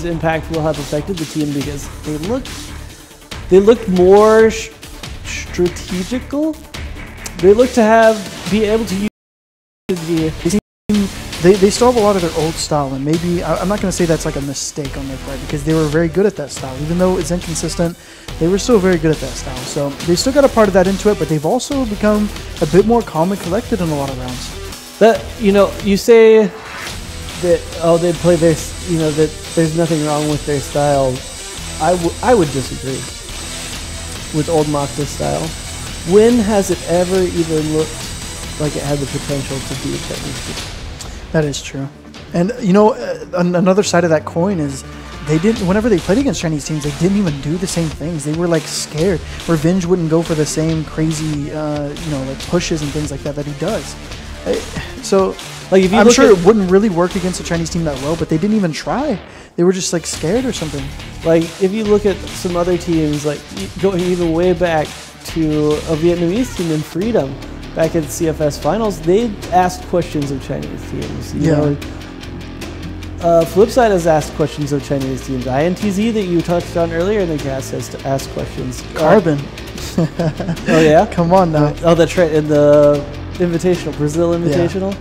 Cloud9's impact will have affected the team because they looked more strategical. They look to be able to use the. They still have a lot of their old style, and maybe I'm not going to say that's like a mistake on their part because they were very good at that style. Even though it's inconsistent, they were still very good at that style. So they still got a part of that into it, but they've also become a bit more calm and collected in a lot of rounds. That you say that they play this, that there's nothing wrong with their style. I would disagree with old Mokta's style. When has it ever even looked like it had the potential to be a Chinese team? That is true. And, another side of that coin is whenever they played against Chinese teams, they didn't even do the same things. They were, like, scared. Revenge wouldn't go for the same crazy, like pushes and things like that he does. So, like, if you I'm sure it wouldn't really work against a Chinese team that well, but they didn't even try. They were just, like, scared or something. Like, if you look at some other teams, like, going even way back to a Vietnamese team in Freedom, back at the CFS finals, they asked questions of Chinese teams. Flipside has asked questions of Chinese teams. INTZ that you touched on earlier in the cast has to ask questions. Carbon. Oh yeah? Come on now. Oh, that's right. In the Invitational, Brazil Invitational. Yeah.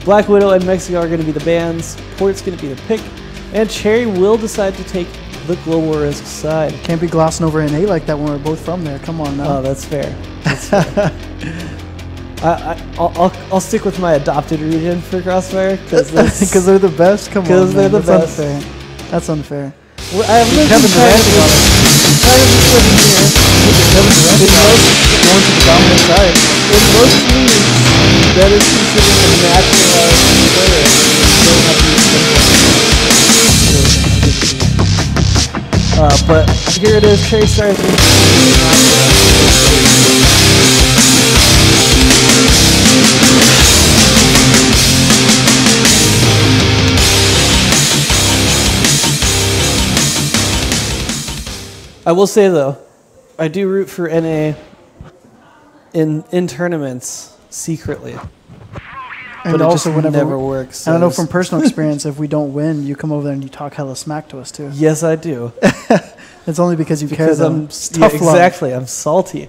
Black Widow and Mexico are going to be the bans. Port's going to be the pick. And Cherry will decide to take the global risk side. Can't be glossing over NA like that when we're both from there. Come on now. Oh, that's fair. That's fair. I'll stick with my adopted region for Crossfire because they're the best. Come on, because they're the best. Unfair. That's unfair. Well, I have Kevin Durant on it. Kevin Durant going to the dominant side. In most leagues, that is considered a naturalized player. But here it is. Cherry Stars. I will say though, I do root for NA in tournaments secretly, and but also it just never works. So I know from personal experience, if we don't win, you come over there and you talk hella smack to us too. Yes, I do. It's only because you care. Exactly. I'm salty.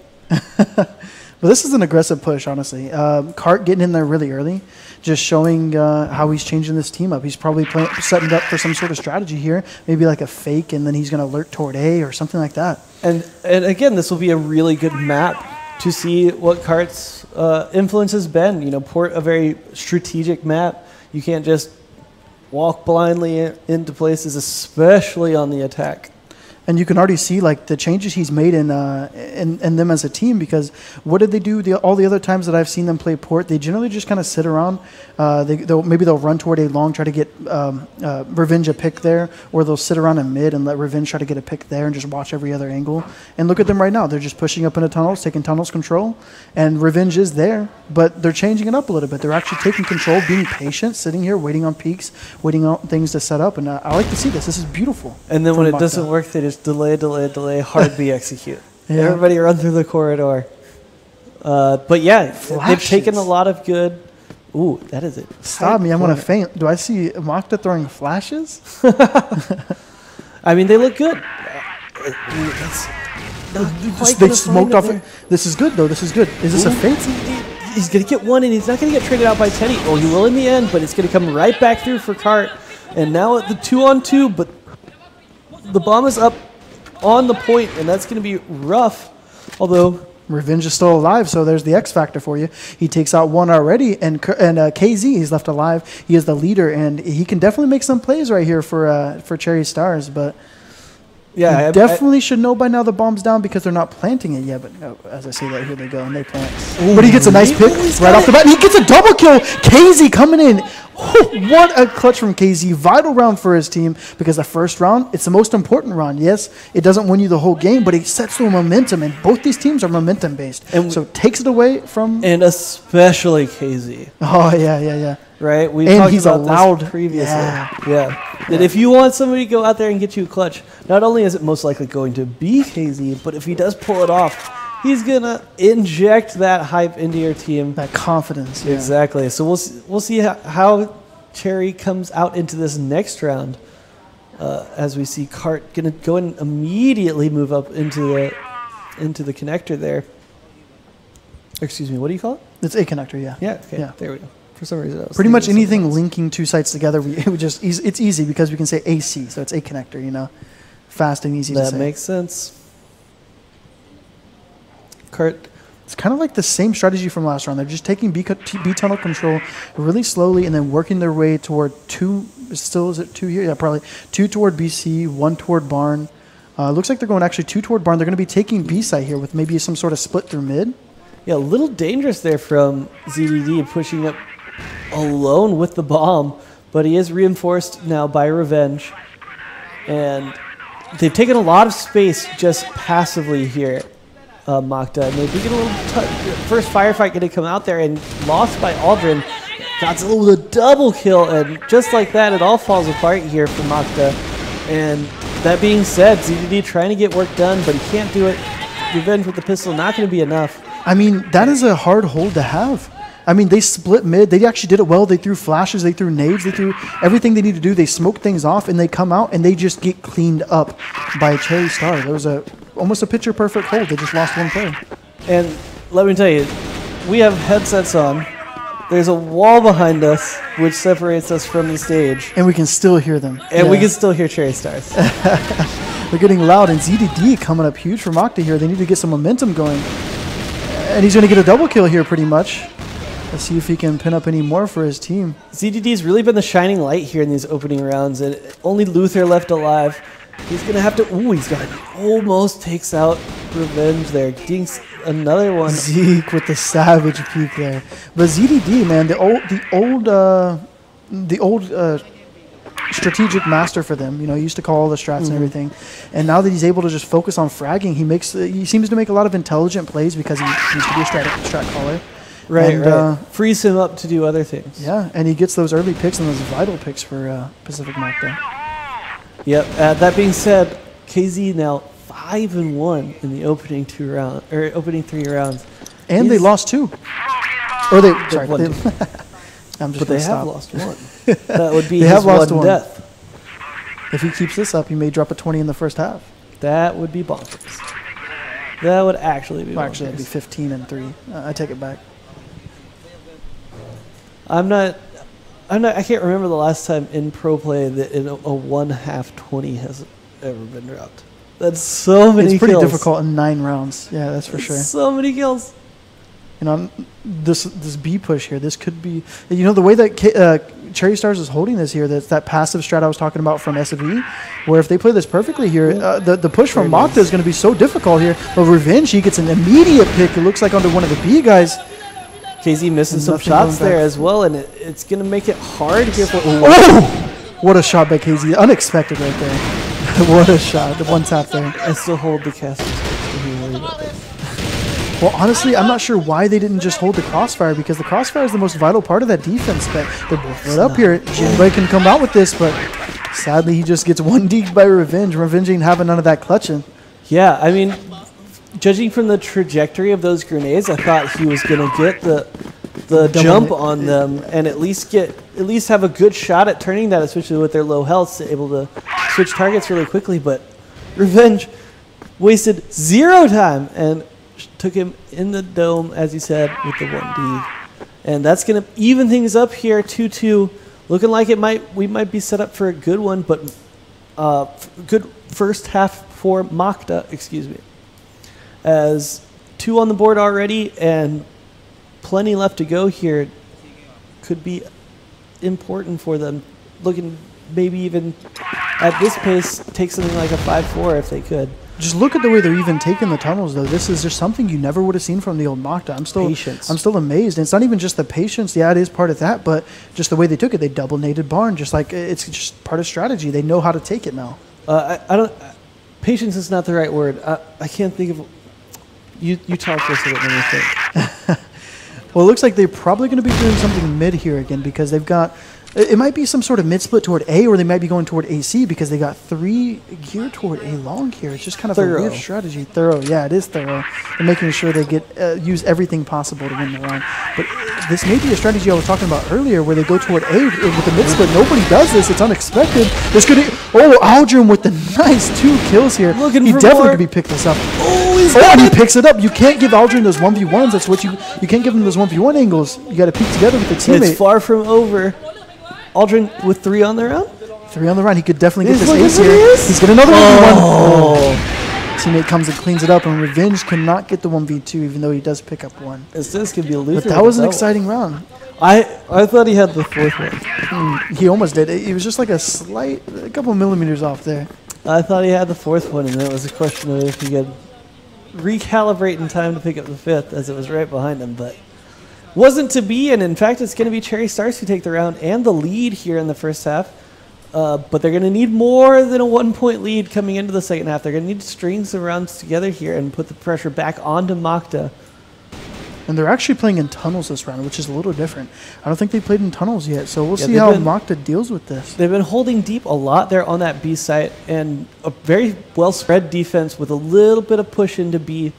But this is an aggressive push, honestly. Cart getting in there really early, just showing how he's changing this team up. He's probably setting it up for some sort of strategy here, maybe like a fake, and then he's going to alert toward A or something like that. And again, this will be a really good map to see what Cart's influence has been. Port, a very strategic map. You can't just walk blindly into places, especially on the attack. And you can already see like the changes he's made in them as a team, because what did they do all the other times that I've seen them play Port? They generally just kind of sit around. Maybe they'll run toward A long, try to get Revenge a pick there, or they'll sit around in mid and let Revenge try to get a pick there and just watch every other angle. And look at them right now. They're just pushing up into tunnels, taking tunnels control, and Revenge is there, but they're changing it up a little bit. They're actually taking control, being patient, sitting here, waiting on peaks, waiting on things to set up. And I like to see this. This is beautiful. And then when it doesn't work, they just delay, hard B execute. Yeah. Everybody run through the corridor. But yeah, they've taken a lot of good. Ooh, that is it. Stop me! I'm gonna faint. Do I see Mokta throwing flashes? I mean, they look good. They smoked off it. This is good though. This is good. Is this a fake? He's gonna get one, and he's not gonna get traded out by Teddy. Oh, he will in the end, but it's gonna come right back through for Cart. And now at the 2-on-2, but the bomb is up on the point, and that's going to be rough. Although Revenge is still alive, so there's the X factor for you. He takes out one already, and KZ is left alive. He is the leader, and he can definitely make some plays right here for Cherry Stars. But yeah, definitely should know by now the bomb's down because they're not planting it yet. But as I say that, here they go, and they plant. Ooh, but he gets a nice pick right off the bat. He gets a double kill. KZ coming in. What a clutch from KZ. Vital round for his team, because the first round, it's the most important round. Yes, it doesn't win you the whole game, but it sets the momentum, and both these teams are momentum-based. And so it takes it away from... And especially KZ. Oh, yeah. Right? We and talked he's about allowed this previously. Yeah. That if you want somebody to go out there and get you a clutch, not only is it most likely going to be KZ, but if he does pull it off, he's going to inject that hype into your team. That confidence. Yeah. Exactly. So we'll see how Cherry comes out into this next round. as we see Cart going to go and immediately move up into the connector there. Excuse me, what do you call it? It's a connector, yeah. Yeah, okay, Yeah. there we go. For some reason, I was Pretty much thinking anything something else. linking two sites together, it's easy because we can say AC, so it's a connector, you know. Fast and easy to That say. makes sense. Cart, It's kind of like the same strategy from last round. They're just taking B tunnel control really slowly and then working their way toward two. Still, is it two here? Yeah, probably. Two toward BC, one toward Barn. Looks like they're going actually two toward Barn. They're going to be taking B site here with maybe some sort of split through mid. yeah, a little dangerous there from ZDD pushing up alone with the bomb, but he is reinforced now by Revenge. And they've taken a lot of space just passively here, Makta. And they do get a little first firefight going to come out there and lost by Aldrin. Godzilla with a double kill, and just like that, it all falls apart here for Makta. And that being said, ZDD trying to get work done, but he can't do it. Revenge with the pistol, not going to be enough. I mean, that is a hard hold to have. I mean, they split mid. They actually did it well. They threw flashes. They threw nades. They threw everything they need to do. They smoked things off, and they come out, and they just get cleaned up by Cherry Star. There was almost a picture-perfect hold. They just lost one player. And let me tell you, we have headsets on. There's a wall behind us which separates us from the stage. And we can still hear them. And we can still hear Cherry Stars. They're getting loud, and ZDD coming up huge for Makta here. They need to get some momentum going. And he's going to get a double kill here pretty much. Let's see if he can pin up any more for his team. ZDD's really been the shining light here in these opening rounds, and only Luther left alive. He's going to have to... Ooh, he's got almost takes out Revenge there. Dinks another one. Zeke with the savage peek there. But ZDD, man, the old strategic master for them. You know, he used to call all the strats and everything. And now that he's able to just focus on fragging, he seems to make a lot of intelligent plays because he used to be a strat caller. Right, and, right. Frees him up to do other things. Yeah, and he gets those early picks and those vital picks for Pacific Makta. Yep. That being said, KZ now 5-1 in the opening opening 3 rounds, and they lost 2. Or they sorry, won they, 2. I'm just But they have stop. lost 1. That would be They his have lost one one. death. If he keeps this up, he may drop a 20 in the first half. That would be bonkers. That would actually be bonkers. Well, actually, it'd be 15 and 3. I take it back. I can't remember the last time in pro play that a 1/2 20 has ever been dropped. That's so many kills. It's pretty difficult in 9 rounds. Yeah, that's for sure. So many kills. You know, this B push here, this could be, you know, the way that Cherry Stars is holding this here, that's that passive strat I was talking about from SV, where if they play this perfectly here, the push from Makta is going to be so difficult here. But Revenge, he gets an immediate pick, it looks like, onto one of the B guys. KZ missing some Nothing shots going there back. as well, and it's going to make it hard here for... Oh! What a shot by KZ. Unexpected right there. What a shot. The one tap there. I still hold the cast. Well, honestly, I'm not sure why they didn't just hold the crossfire, because the crossfire is the most vital part of that defense. But they're both right up here. Jinbei can come out with this, but sadly he just gets 1D'd by Revenge. Revenge ain't having none of that clutching. Yeah, I mean, judging from the trajectory of those grenades, I thought he was going to get the jump on them and at least have a good shot at turning that, especially with their low health, able to switch targets really quickly. But Revenge wasted 0 time and took him in the dome, as he said, with the 1D. And that's going to even things up here, 2-2. Looking like we might be set up for a good one, but good first half for Makta, excuse me. As 2 on the board already and plenty left to go here, could be important for them. Looking maybe even at this pace, take something like a 5-4 if they could. Just look at the way they're even taking the tunnels, though. This is just something you never would have seen from the old Makta. I'm still amazed. And it's not even just the patience. Yeah, it is part of that, but just the way they took it. They double-naded Barn, just like it's just part of strategy. They know how to take it now. Patience is not the right word. I can't think of. You talk for a second. Let me think. Well, it looks like they're probably going to be doing something mid here again, because they've got It might be some sort of mid-split toward A, or they might be going toward AC because they got 3 geared toward A long here. It's just kind of a weird strategy. Thorough, yeah, it is thorough. They're making sure they get use everything possible to win the round. But this may be a strategy I was talking about earlier where they go toward A with the mid-split. Nobody does this. It's unexpected. There's going to... Oh, Aldrin with the nice 2 kills here. He definitely could be picked this up. And he picks it up. You can't give Aldrin those 1v1s. That's what you can't give him those 1v1 angles. You got to peek together with the teammate. It's far from over. Aldrin with 3 on the round? 3 on the round. He could definitely get this ace here. He's got another 1v1. Oh. Teammate comes and cleans it up, and Revenge cannot get the 1v2, even though he does pick up 1. This could be a loser. But that was an exciting round. I thought he had the 4th one. He almost did. It was just like a couple millimeters off there. I thought he had the 4th one, and then it was a question of if he could recalibrate in time to pick up the 5th, as it was right behind him, but wasn't to be, and in fact, it's going to be Cherry Stars who take the round and the lead here in the first half. But they're going to need more than a 1-point lead coming into the second half. They're going to need to string some rounds together here and put the pressure back onto Makta. And they're actually playing in tunnels this round, which is a little different. I don't think they played in tunnels yet, so we'll see how Makta deals with this. They've been holding deep a lot there on that B site, and a very well-spread defense with a little bit of push into B,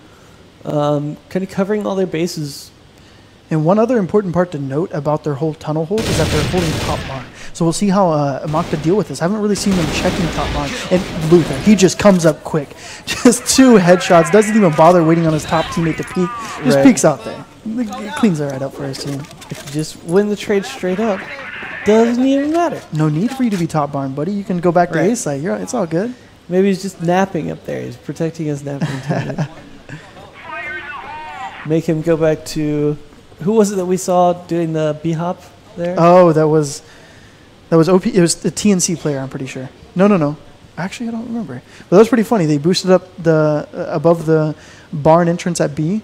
kind of covering all their bases. And one other important part to note about their whole tunnel hold is that they're holding top line. So we'll see how Makta deal with this. I haven't really seen them checking top line. And Luther, he just comes up quick. Just 2 headshots. Doesn't even bother waiting on his top teammate to peek. Just peeks out there. He cleans it right up for his team. If you just win the trade straight up, doesn't even matter. No need for you to be top barn, buddy. You can go back to A site. It's all good. Maybe he's just napping up there. He's protecting his napping teammate. Make him go back to... Who was it that we saw doing the B-hop there? Oh, that was OP. It was the TNC player, I'm pretty sure. No. Actually, I don't remember. But that was pretty funny. They boosted up the above the barn entrance at B,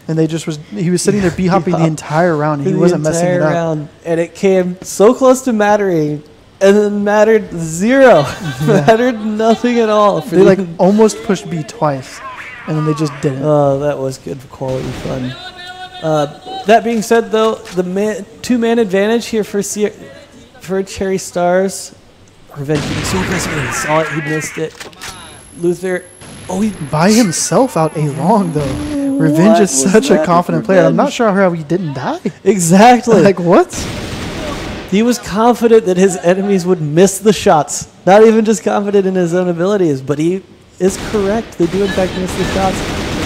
and he was sitting there B-hopping the entire round, and he wasn't messing it up. And it came so close to mattering, and then mattered 0. Mattered nothing at all. They almost pushed B twice, and then they just didn't. Oh, that was good quality fun. That being said, though, the 2-man advantage here for Cherry Stars. Revenge being so aggressive. He saw it. He missed it. Luther. Oh, he by himself out A long, though. Revenge is such a confident player. I'm not sure how he didn't die. Exactly. Like, what? He was confident that his enemies would miss the shots. Not even just confident in his own abilities, but he is correct. They do, in fact, miss the shots.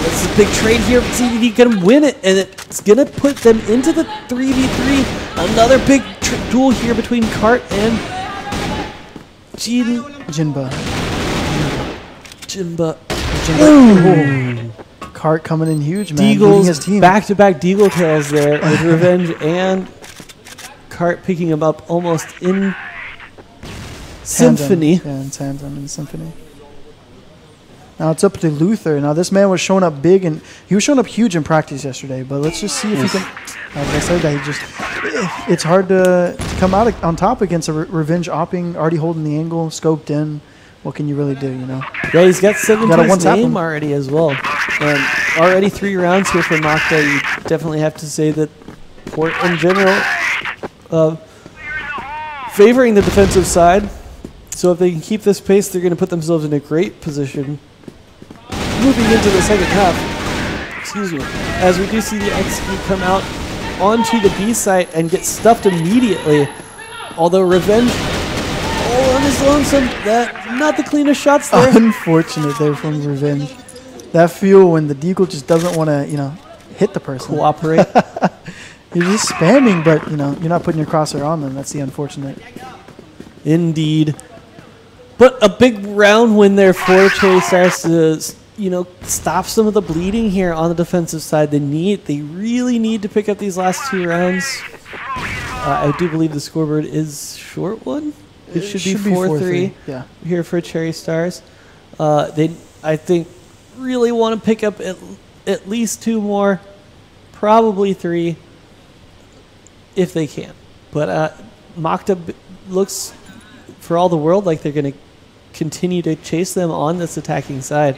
It's a big trade here. CDD going to win it, and it's going to put them into the 3v3. Another big duel here between Cart and Jinba. Cart coming in huge, man. Deagle's his team. Back-to-back Deagle kills there with Revenge and Cart picking him up almost in Symphony. Yeah, in tandem in Symphony. Now it's up to Luther. Now this man was showing up big, and he was showing up huge in practice yesterday. But let's just see if he can. As I said, that it's hard to come out on top against a Revenge opping, already holding the angle, scoped in. What can you really do, you know? Yeah, he's got 17's name already as well. And already 3 rounds here for Makta. You definitely have to say that Port in general favoring the defensive side. So if they can keep this pace, they're going to put themselves in a great position moving into the second half. Excuse me. As we do see the XP come out onto the B site and get stuffed immediately. Although Revenge, all on his lonesome, not the cleanest shots there. Unfortunate there from Revenge. That feel when the Deagle just doesn't want to, hit the person. Cooperate. You're just spamming, but, you're not putting your crosshair on them. That's the unfortunate. Indeed. But a big round win there for Cherry Stars to, stop some of the bleeding here on the defensive side. They really need to pick up these last 2 rounds. I do believe the scoreboard is short one. It should be 4-3 here for Cherry Stars. They, I think, really want to pick up at least 2 more, probably 3, if they can. But Makta looks, for all the world, like they're going to continue to chase them on this attacking side.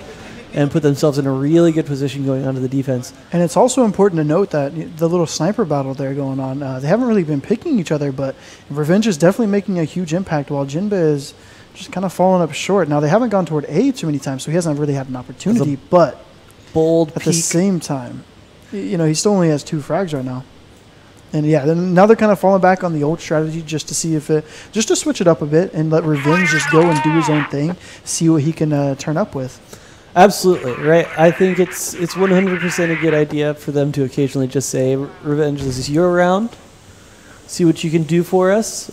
and put themselves in a really good position going onto the defense. And it's also important to note that the little sniper battle there going on, they haven't really been picking each other, but Revenge is definitely making a huge impact while Jinbe is just kind of falling up short. Now, they haven't gone toward A too many times, so he hasn't really had an opportunity, but bold at the same time, he still only has 2 frags right now. And yeah, then now they're kind of falling back on the old strategy just to see just to switch it up a bit and let Revenge just go and do his own thing, see what he can turn up with. Absolutely, right? I think it's 100% a good idea for them to occasionally just say, Revenge, this is your round. See what you can do for us.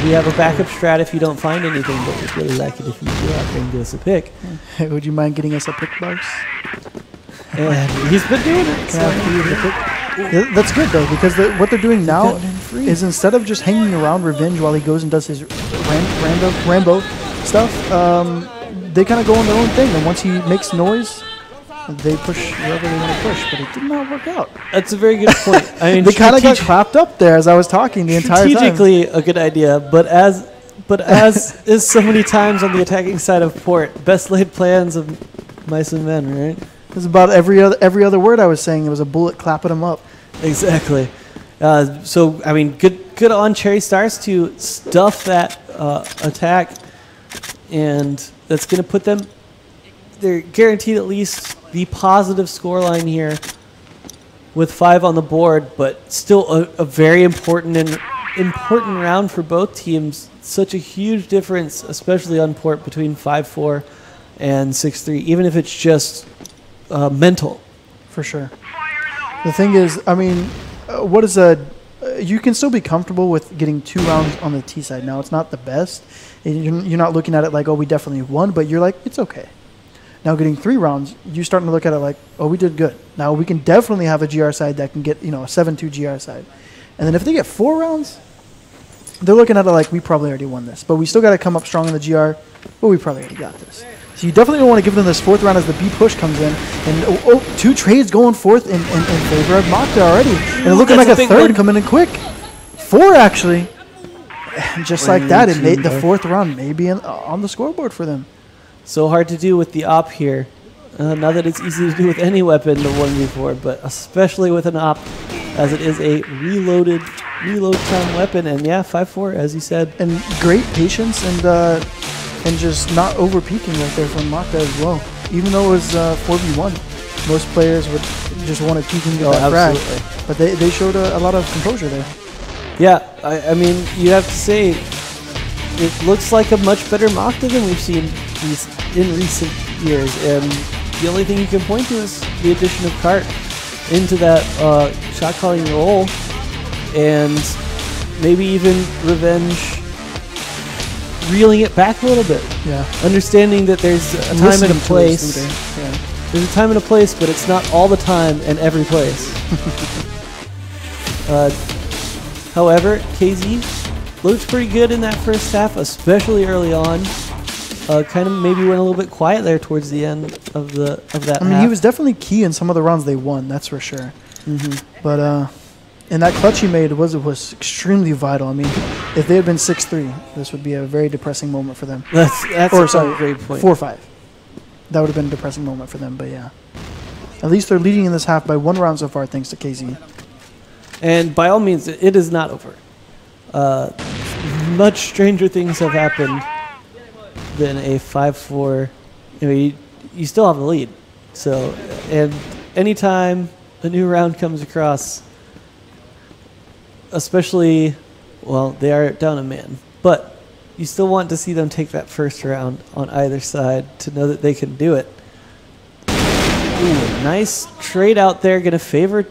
We have a backup strat if you don't find anything, but we'd really like it if you go out there and get us a pick. Hey, would you mind getting us a pick, Bugs? And he's been doing it. Can I have you the pick? Yeah, that's good, though, because what they're doing now is instead of just hanging around Revenge while he goes and does his Rambo stuff, they kind of go on their own thing. And once he makes noise, they push wherever they want to push. But it did not work out. That's a very good point. I mean, they kind of got clapped up there as I was talking the entire time. Strategically, a good idea, but as is so many times on the attacking side of Port, best laid plans of mice and men, right? It was about every other word I was saying. It was a bullet clapping them up. Exactly. So, I mean, good on Cherry Stars to stuff that attack, and that's going to put them, they're guaranteed at least the positive scoreline here with 5 on the board, but still a very important round for both teams. Such a huge difference, especially on Port, between 5-4 and 6-3, even if it's just mental. For sure. The thing is, I mean, you can still be comfortable with getting 2 rounds on the T side. Now, it's not the best. You're not looking at it like, oh, we definitely won, but you're like, it's okay. Now, getting 3 rounds, you're starting to look at it like, oh, we did good. Now, we can definitely have a GR side that can get, a 7-2 GR side. And then if they get 4 rounds, they're looking at it like, we probably already won this. But we still got to come up strong in the GR, but we probably already got this. So you definitely don't want to give them this 4th round as the B push comes in. And 2 trades going forth in favor of Makta already. And it looking like a 3rd coming in quick. 4, actually. And just like that, it made the 4th round maybe on the scoreboard for them. So hard to do with the op here. Not that it's easy to do with any weapon, the 1v4, but especially with an op, as it is a reload time weapon. And yeah, 5-4, as you said. And great patience and just not over peaking right there from Makta as well. Even though it was 4v1, most players would just want to peek and get that frag. But they showed a lot of composure there. Yeah, I mean, you have to say, it looks like a much better Makta than we've seen in recent years. And the only thing you can point to is the addition of Cart into that shot calling role, and maybe even Revenge reeling it back a little bit. Yeah. Understanding that there's a time and a place. Yeah. There's a time and a place, but it's not all the time and every place. However, KZ looked pretty good in that first half, especially early on. Kind of maybe went a little bit quiet there towards the end of that. I mean, he was definitely key in some of the rounds they won. That's for sure. But and that clutch he made was extremely vital. I mean, if they had been 6-3, this would be a very depressing moment for them. That's a great point. 4-5. That would have been a depressing moment for them. But yeah, at least they're leading in this half by 1 round so far, thanks to KZ. And by all means, it is not over. Much stranger things have happened than a 5-4. You still have the lead. So, and anytime a new round comes across, especially, well, they are down a man, but you still want to see them take that first round on either side to know that they can do it. Ooh, nice trade out there. Gonna favor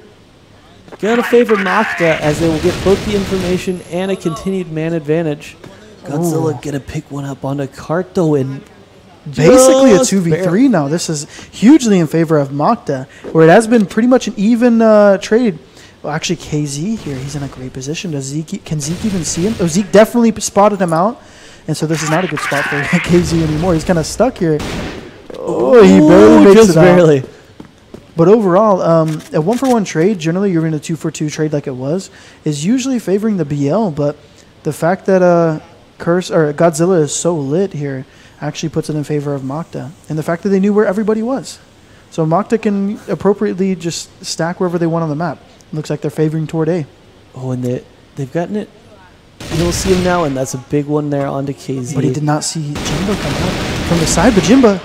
Makta, as they will get both the information and a continued man advantage. Godzilla gonna pick one up on a cart though, and basically a 2v3 now. This is hugely in favor of Makta, where it has been pretty much an even trade. Well, actually, KZ here, he's in a great position. Can Zeke even see him? Oh, Zeke definitely spotted him out, and so this is not a good spot for KZ anymore. He's kind of stuck here. Oh, he barely makes it out. But overall, a 1-for-1 trade, generally you're in a 2-for-2 trade like it was, is usually favoring the BL, but the fact that Godzilla is so lit here actually puts it in favor of Makta. And the fact that they knew where everybody was. So Mokta can appropriately just stack wherever they want on the map. Looks like they're favoring toward A. Oh, and they've gotten it. You'll see him now, and that's a big one there onto KZ. But he did not see Jimba come out from the side. But Jimba,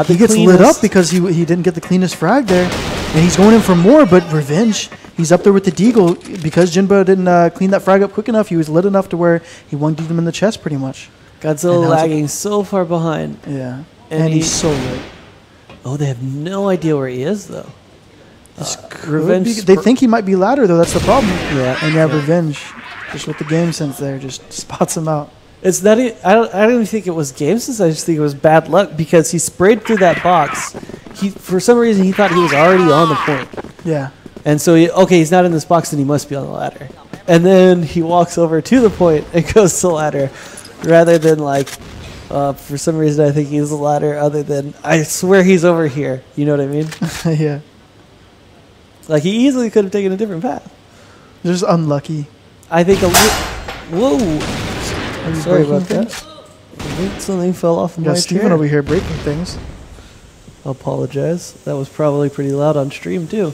he gets lit up because he didn't get the cleanest frag there. And he's going in for more, but Revenge, he's up there with the Deagle. Because Jinba didn't clean that frag up quick enough, he was lit enough to where he 1D'd him in the chest pretty much. Godzilla lagging so far behind. Yeah, and he's so lit. Oh, they have no idea where he is, though. Revenge. They think he might be ladder, though. That's the problem. Yeah. And yeah, Revenge, just with the game sense there, just spots him out. It's not. I don't even think it was game sense. I just think it was bad luck because he sprayed through that box. For some reason, he thought he was already on the point. Yeah. And so, he's not in this box, and he must be on the ladder. And then he walks over to the point and goes to the ladder, rather than for some reason, I think he's the ladder. Other than I swear he's over here. You know what I mean? Yeah. Like he easily could have taken a different path. Just unlucky. I think whoa. Sorry about that. I think something fell off my chair. Steven over here breaking things. I apologize. That was probably pretty loud on stream too.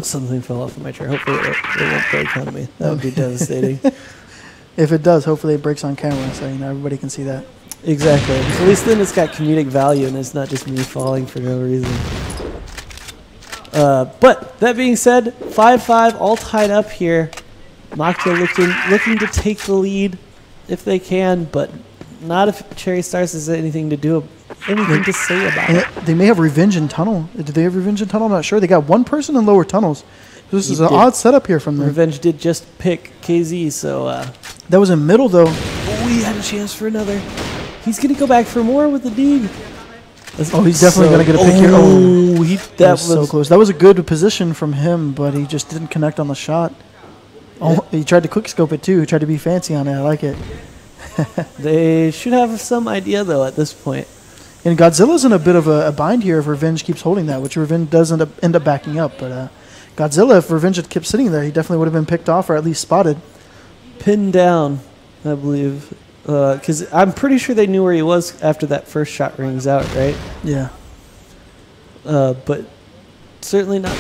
Something fell off of my chair. Hopefully it won't break on me. That would be devastating. If it does, hopefully it breaks on camera so everybody can see that. Exactly. At least then it's got comedic value and it's not just me falling for no reason. But that being said, 5-5 all tied up here. Mokta looking to take the lead if they can, but not if Cherry Stars has anything to say about it. They may have Revenge in tunnel. Do they have Revenge in tunnel? I'm not sure. They got one person in lower tunnels. This is an odd setup here from them. Revenge did just pick KZ, so that was in middle though. Oh, he had a chance for another. He's gonna go back for more with the dig. Oh, he's definitely gonna get a pick here. Oh, that was so close. That was a good position from him, but he just didn't connect on the shot. Oh, he tried to quick scope it too. He tried to be fancy on it. I like it. They should have some idea though at this point. And Godzilla's in a bit of a bind here if Revenge keeps holding that, which Revenge does end up backing up. But Godzilla, if Revenge had kept sitting there, he definitely would have been picked off or at least spotted. Pinned down, I believe. Because I'm pretty sure they knew where he was after that first shot rings out, right? Yeah. But certainly not.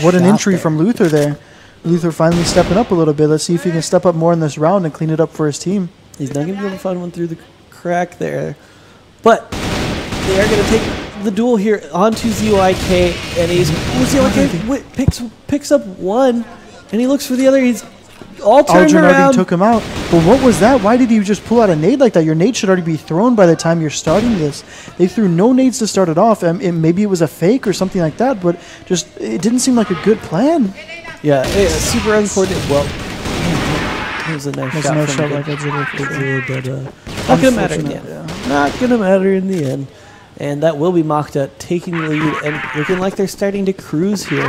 What an entry from Luther there. Luther finally stepping up a little bit. Let's see if he can step up more in this round and clean it up for his team. He's not going to be able to find one through the crack there. But they are going to take the duel here onto ZYK. And ZYK picks up one. And he looks for the other. He's all turned around. Already took him out. But what was that? Why did you just pull out a nade like that? Your nade should already be thrown by the time you're starting this. They threw no nades to start it off. Maybe it was a fake or something like that. But it didn't seem like a good plan. Yeah, super uncoordinated. Well, it was a nice shot. Like but not gonna matter in the end. Yeah. Not gonna matter in the end. And that will be Mokta taking the lead and looking like they're starting to cruise here.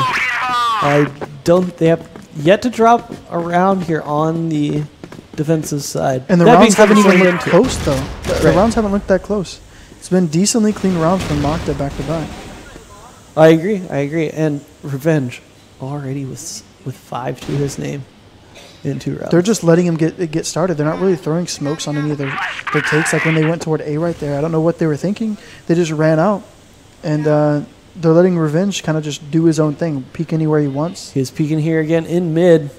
They have yet to drop around here on the defensive side. And the rounds haven't even looked close though. The rounds haven't looked that close. It's been decently clean rounds from Mokta back to back. I agree. And Revenge already with 5 to his name in 2 rounds. They're just letting him get started. They're not really throwing smokes on any of their takes. Like when they went toward A right there, I don't know what they were thinking. They just ran out, and they're letting Revenge kind of just do his own thing, peek anywhere he wants. He's peeking here again in mid,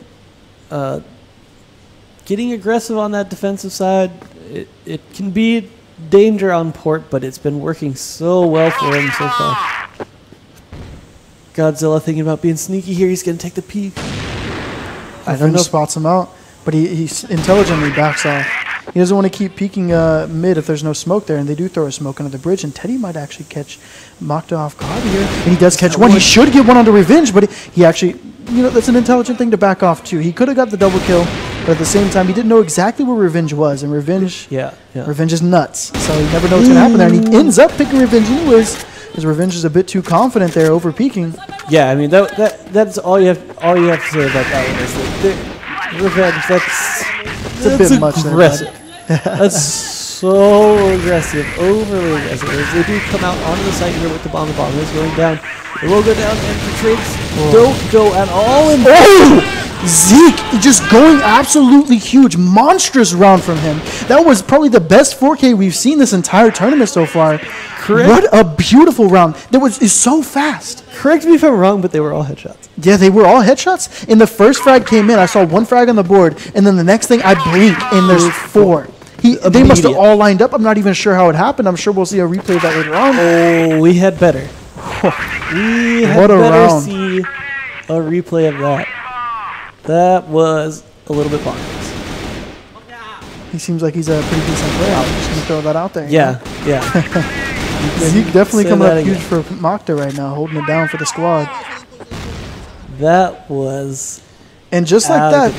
getting aggressive on that defensive side. It can be danger on port, but it's been working so well for him so far. Godzilla thinking about being sneaky here. He's going to take the peek. I don't know. Spots him out, but he intelligently backs off. He doesn't want to keep peeking mid if there's no smoke there, and they do throw a smoke under the bridge, and Teddy might actually catch Mokta off guard here. And he does catch one. He should get one onto Revenge, but he actually, that's an intelligent thing to back off too. He could have got the double kill, but at the same time, he didn't know exactly where Revenge was, and Revenge is nuts, so you never know what's going to happen there, and he ends up picking Revenge anyways. Because Revenge is a bit too confident there, over peeking. Yeah, I mean that's all you have to say about that one is that Revenge. That's a bit much aggressive. That's so aggressive, overly aggressive. As they do come out onto the site here with the bomb. Is going down. It will go down, and the trades don't go at all. And Zeke just going absolutely huge, monstrous round from him. That was probably the best 4K we've seen this entire tournament so far. Correct. What a beautiful round. Is so fast. Correct me if I'm wrong, but they were all headshots. Yeah, they were all headshots. And the first frag came in, I saw one frag on the board, and then the next thing I blinked, and there's 4. They must have all lined up. I'm not even sure how it happened. I'm sure we'll see a replay of that later on. Oh, we had better. We had What a better round. see a replay of that. That was a little bit bonkers. He seems like he's a pretty decent player. I'm just going to throw that out there. Yeah. Zeke definitely Say coming that up huge again. for Mokta right now, holding it down for the squad. That was And just like out that, of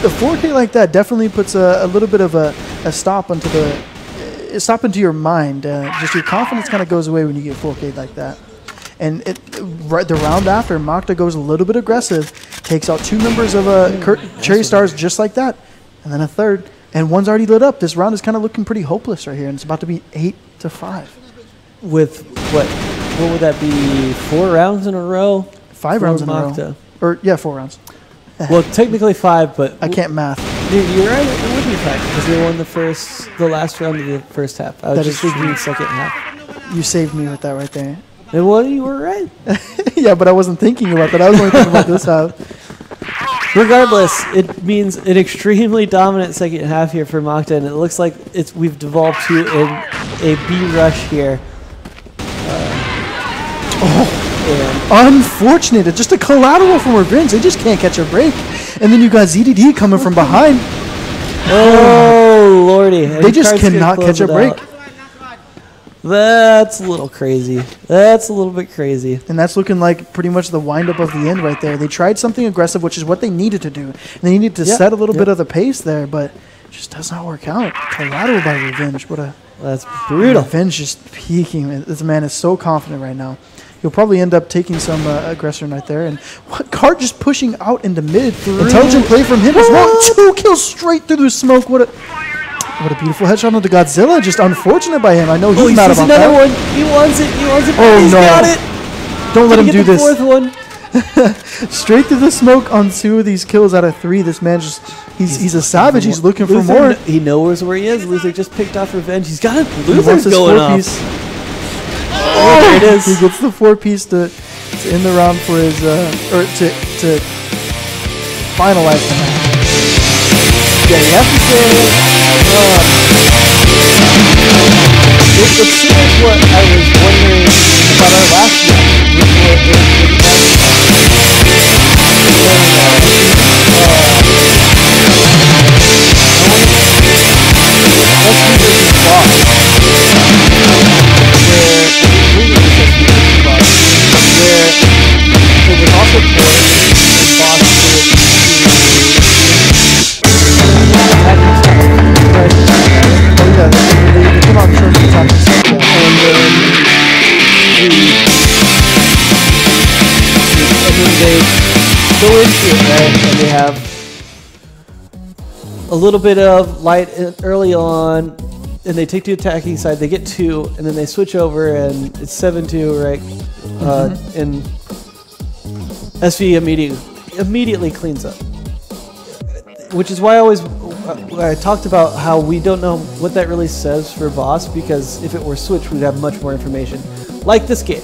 control. the 4K like that definitely puts a little bit of a stop into your mind. Just your confidence kind of goes away when you get 4K like that. And the round after, Mokta goes a little bit aggressive, takes out 2 members of Cherry Stars just like that, and then a third. And one's already lit up. This round is kind of looking pretty hopeless right here, and it's about to be 8-5. With what would that be? 4 rounds in a row? 5 for rounds in a Mokta. row. Or, yeah, 4 rounds. Well, technically 5, but I can't math. Dude, you're right. It would be 5 because they won the last round of the first half. I was That just is thinking true. second half. You saved me with that right there. And well, you were right. Yeah, but I wasn't thinking about that. I was only thinking about this half. Regardless, it means an extremely dominant second half here for Mokta, and it looks like we've devolved to a B rush here. Unfortunate. It's just a collateral from Revenge. They just can't catch a break. And then you got ZDD coming from behind. Oh, lordy. They just cannot catch a break. That's a little crazy. That's a little bit crazy. And that's looking like pretty much the windup of the end right there. They tried something aggressive, which is what they needed to do. And they needed to set a little bit of the pace there, but it just does not work out. Collateral by Revenge. That's brutal. Revenge just peaking. This man is so confident right now. He'll probably end up taking some aggressor right there. And Cart just pushing out into mid. Intelligent play from him as well. 2 kills straight through the smoke. What a beautiful headshot onto Godzilla. Just unfortunate by him. I know he's mad about another that. one. He wants it. Oh, He's no. got it. Don't let him do this. Fourth one. Straight through the smoke on 2 of these kills out of 3. This man just, he's a savage. He's looking for Luther, more. He knows where he is. Luther just picked off Revenge. He's got it. He Luther's wants his going 4-piece. off. Oh, there it is. He gets the 4-piece to end the round for his, or to finalize the match. Yeah, you have to say, it's sort of what I was wondering about our last match. It was also forced and Boss They come out short the top. and then they go into it, right? And they have a little bit of light early on, and they take the attacking side. They get 2, and then they switch over, and it's 7-2, right? And SV immediately cleans up, which is why I talked about how we don't know what that really says for Boss, because if it were switched, we'd have much more information. Like this game,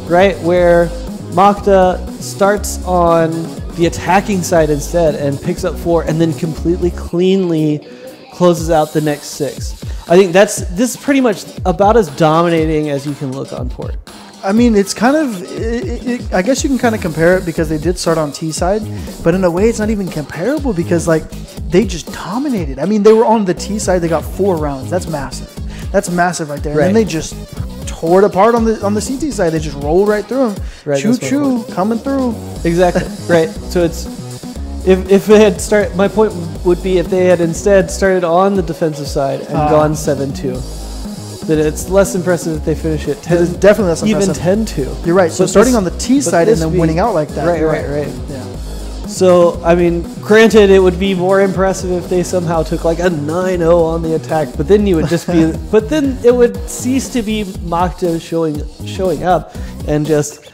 right, where Mokta starts on the attacking side instead and picks up 4, and then completely cleanly closes out the next 6. I think this is pretty much about as dominating as you can look on port. I mean, it's kind of, I guess you can kind of compare it because they did start on T side, but in a way it's not even comparable because like they just dominated. I mean, they were on the T side, they got 4 rounds. That's massive. That's massive right there. Right. And then they just tore it apart on the CT side. They just rolled right through them. Right, Choo that's choo, coming through. Exactly. Right. So it's if they had started, my point would be if they had instead started on the defensive side and gone 7-2, then it's less impressive if they finish it 10. It's definitely less even impressive. 10-2. You're right. So But starting this- on the T but side and this then be- winning out like that. Right. you're Right. Yeah. So I mean, granted, it would be more impressive if they somehow took like a 9-0 on the attack, but then you would just be, but then it would cease to be Mokta showing up and just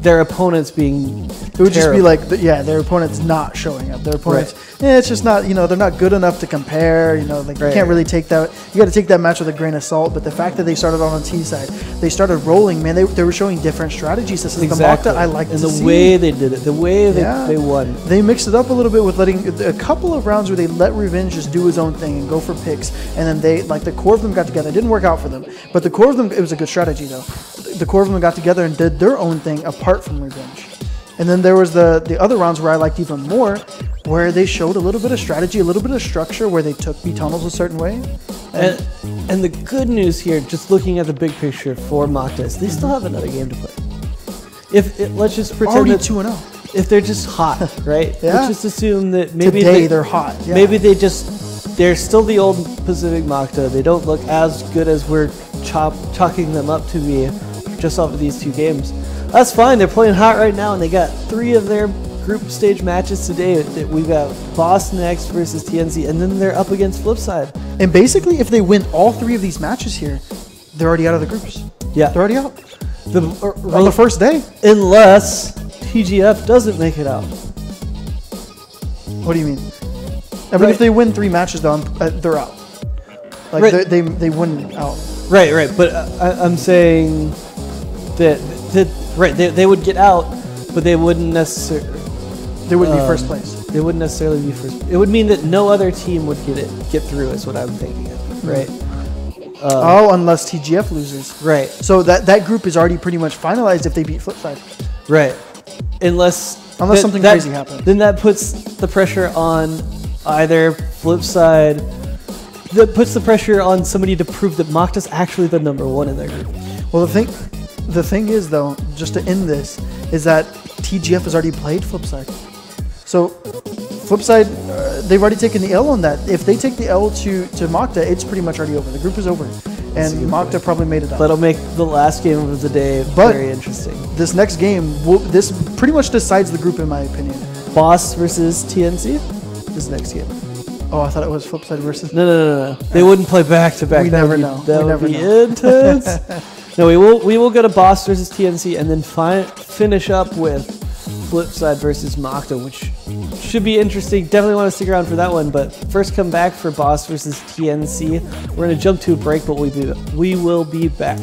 their opponents being It would just be like, their opponent's not showing up. Their opponent's, it's just not, they're not good enough to compare. You can't really take that. You got to take that match with a grain of salt. But the fact that they started on T side, they started rolling, man. They were showing different strategies. This is the Mokta I like to see. And the way they did it, the way they won. They mixed it up a little bit with letting a couple of rounds where they let Revenge just do his own thing and go for picks. And then the core of them got together. It didn't work out for them. But the core of them, it was a good strategy, though. The core of them got together and did their own thing apart from Revenge. And then there was the other rounds where I liked even more, where they showed a little bit of strategy, a little bit of structure, where they took B tunnels a certain way. And the good news here, just looking at the big picture for Mokta, is they still have another game to play. Let's just pretend already 2-0. If they're just hot, right? Yeah. Let's just assume that maybe today they're hot. Yeah. Maybe they're still the old Pacific Mokta. They don't look as good as we're chalking them up to be just off of these 2 games. That's fine. They're playing hot right now, and they got 3 of their group stage matches today. We've got Boss next versus TNC, and then they're up against Flipside. And basically, if they win all 3 of these matches here, they're already out of the groups. Yeah. They're already out. On the first day. Unless TGF doesn't make it out. What do you mean? I mean, if they win 3 matches, though, they're out. Like, they win out. Right. But I'm saying that they would get out, but they wouldn't necessarily. They wouldn't be first place. They wouldn't necessarily be first. It would mean that no other team would get through. Is what I'm thinking of, right? Unless TGF loses. Right. So that group is already pretty much finalized if they beat Flipside. Right. Unless something crazy happens. Then that puts the pressure on either Flipside. That puts the pressure on somebody to prove that Mokta's actually the #1 in their group. Well, the thing is, though, just to end this, is that TGF has already played Flipside. So Flipside, they've already taken the L on that. If they take the L to Mokta, it's pretty much already over. The group is over. And Mokta probably made it up. That'll make the last game of the day very interesting. This next game, this pretty much decides the group, in my opinion. Boss versus TNC? This next game. Oh, I thought it was Flipside versus... No. They wouldn't play back-to-back. We never know. That would be intense. No, we will go to Boss versus TNC and then finish up with Flipside versus Mokta, which should be interesting. Definitely want to stick around for that one. But first, come back for Boss versus TNC. We're going to jump to a break, but we will be back.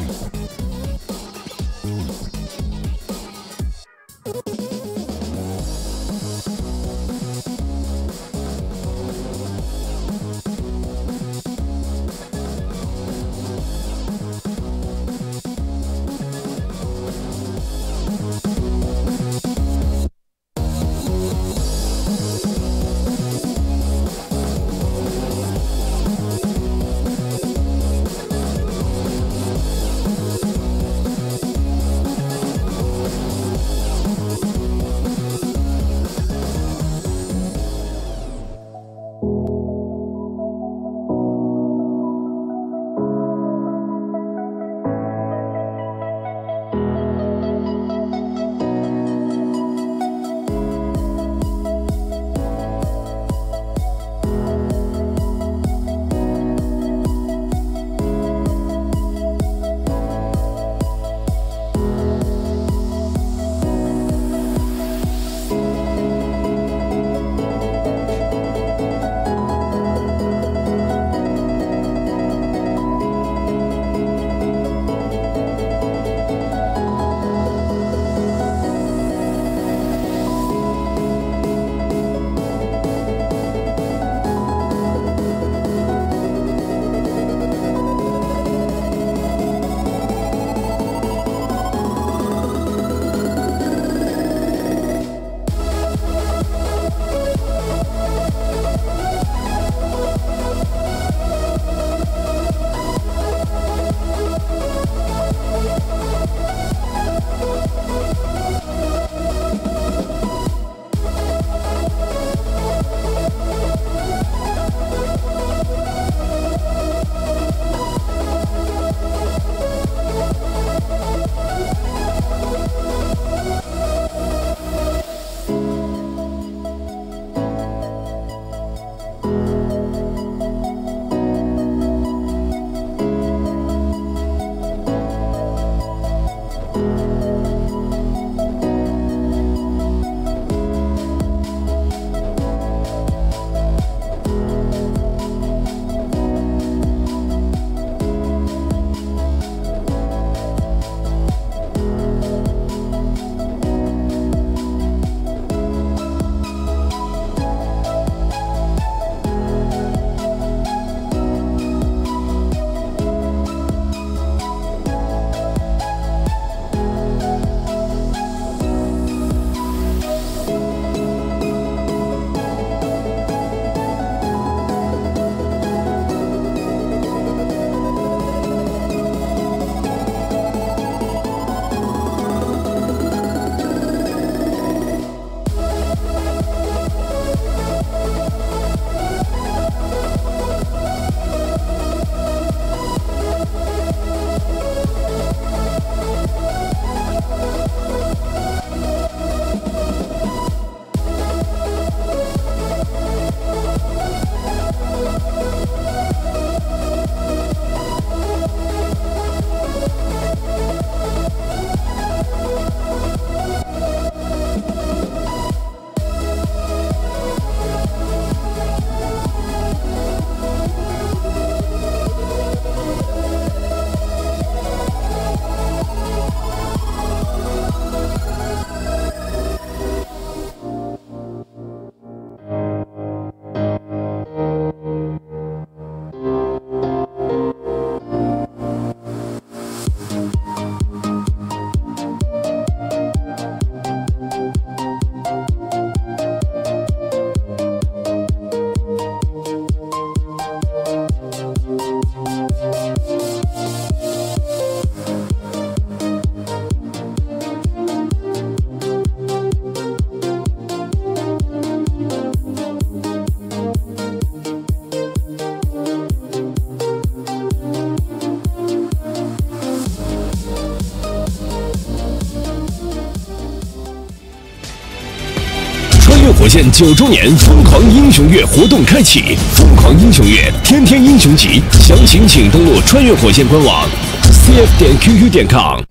线9周年疯狂英雄月活动开启，疯狂英雄月，天天英雄级，详情请登录穿越火线官网 cf.qq.com。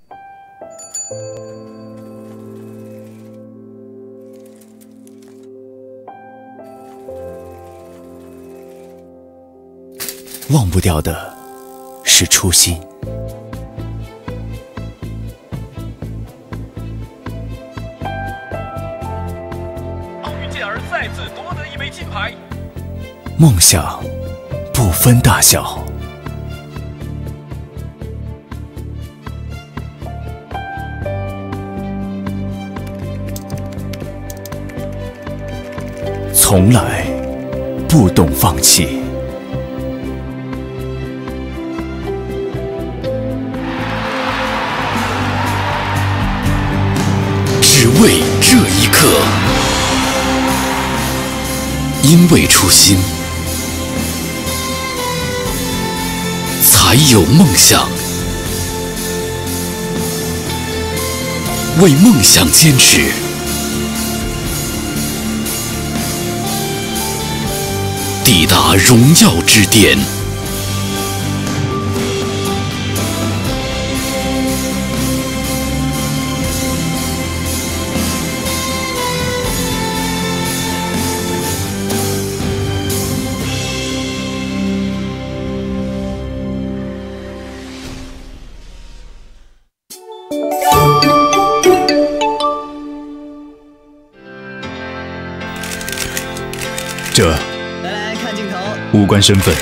忘不掉的是初心。奥运健儿再次夺得1枚金牌。梦想不分大小。从来不懂放弃。只为这一刻，因为初心，才有梦想。为梦想坚持，抵达荣耀之巅。这来看镜头，无关身份，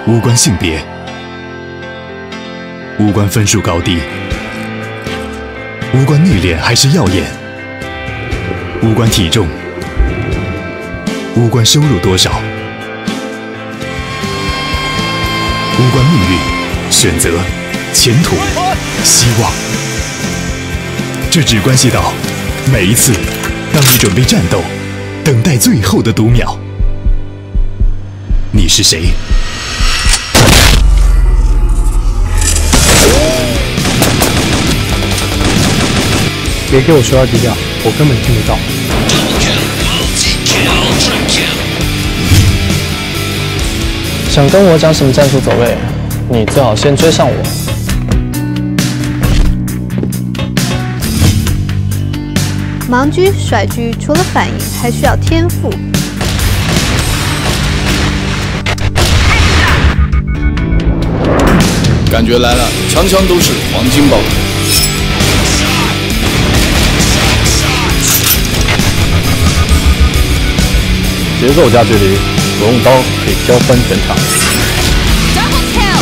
无关性别，无关分数高低，无关内敛还是耀眼，无关体重，无关收入多少，无关命运、选择、前途、希望，这只关系到每一次当你准备战斗，等待最后的读秒，你是谁？别给我说要低调，我根本听不到。想跟我讲什么战术走位，你最好先追上我。盲狙、甩狙除了反应，还需要天赋。感觉来了，枪枪都是黄金爆头。节奏加距离，我用刀可以浇翻全场。Double kill,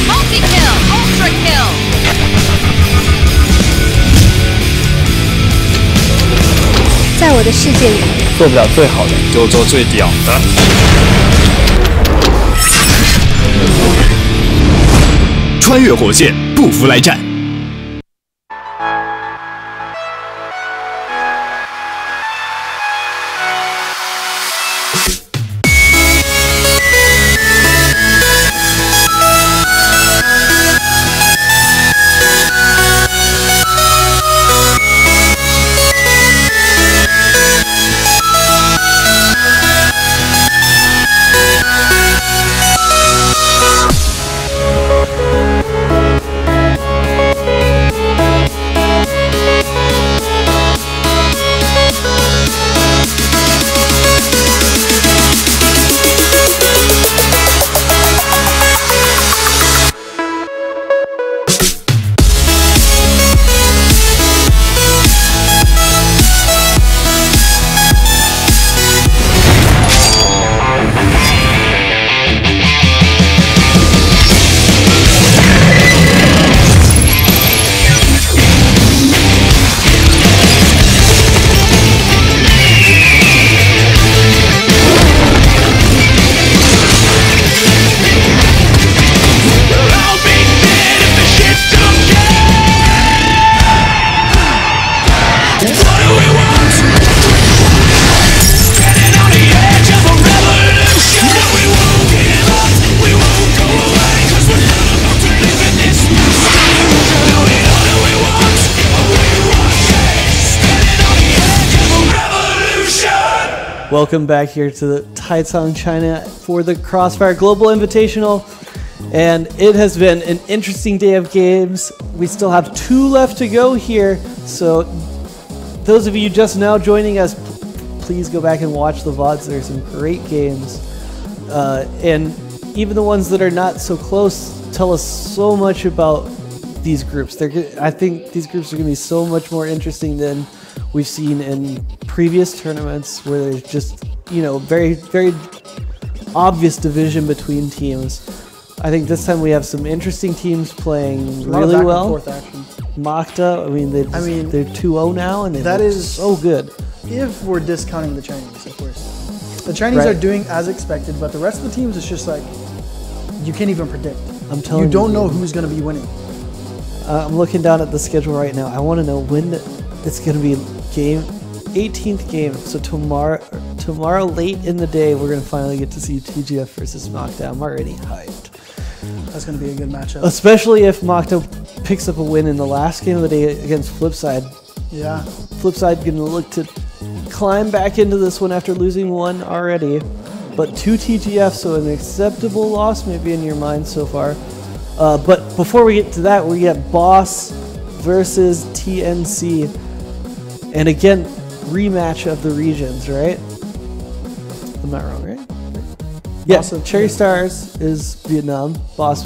multi kill, ultra kill。在我的世界里，做不了最好的，就做最屌的。穿越火线，不服来战。Welcome back here to the Taicang, China for the Crossfire Global Invitational. And it has been an interesting day of games. We still have 2 left to go here. So those of you just now joining us, please go back and watch the VODs. There's some great games. And even the ones that are not so close tell us so much about these groups. I think these groups are going to be so much more interesting than we've seen in previous tournaments where there's just, very, very obvious division between teams. I think this time we have some interesting teams playing really well. Makta, they're 2-0 now, and that is so good. If we're discounting the Chinese, of course. The Chinese are doing as expected, but the rest of the teams, it's just like, you can't even predict. I'm telling you. You don't know who's going to be winning. I'm looking down at the schedule right now. I want to know when it's going to be 18th game. So tomorrow late in the day, we're going to finally get to see TGF versus Makta. I'm already hyped. That's going to be a good matchup. Especially if Makta picks up a win in the last game of the day against Flipside. Yeah. Flipside going to look to climb back into this one after losing 1 already. But 2 TGF, so an acceptable loss maybe in your mind so far. But before we get to that, we get Boss versus TNC. And again, rematch of the regions, right? I'm not wrong, right? Yeah, Cherry Stars is Vietnam. Boss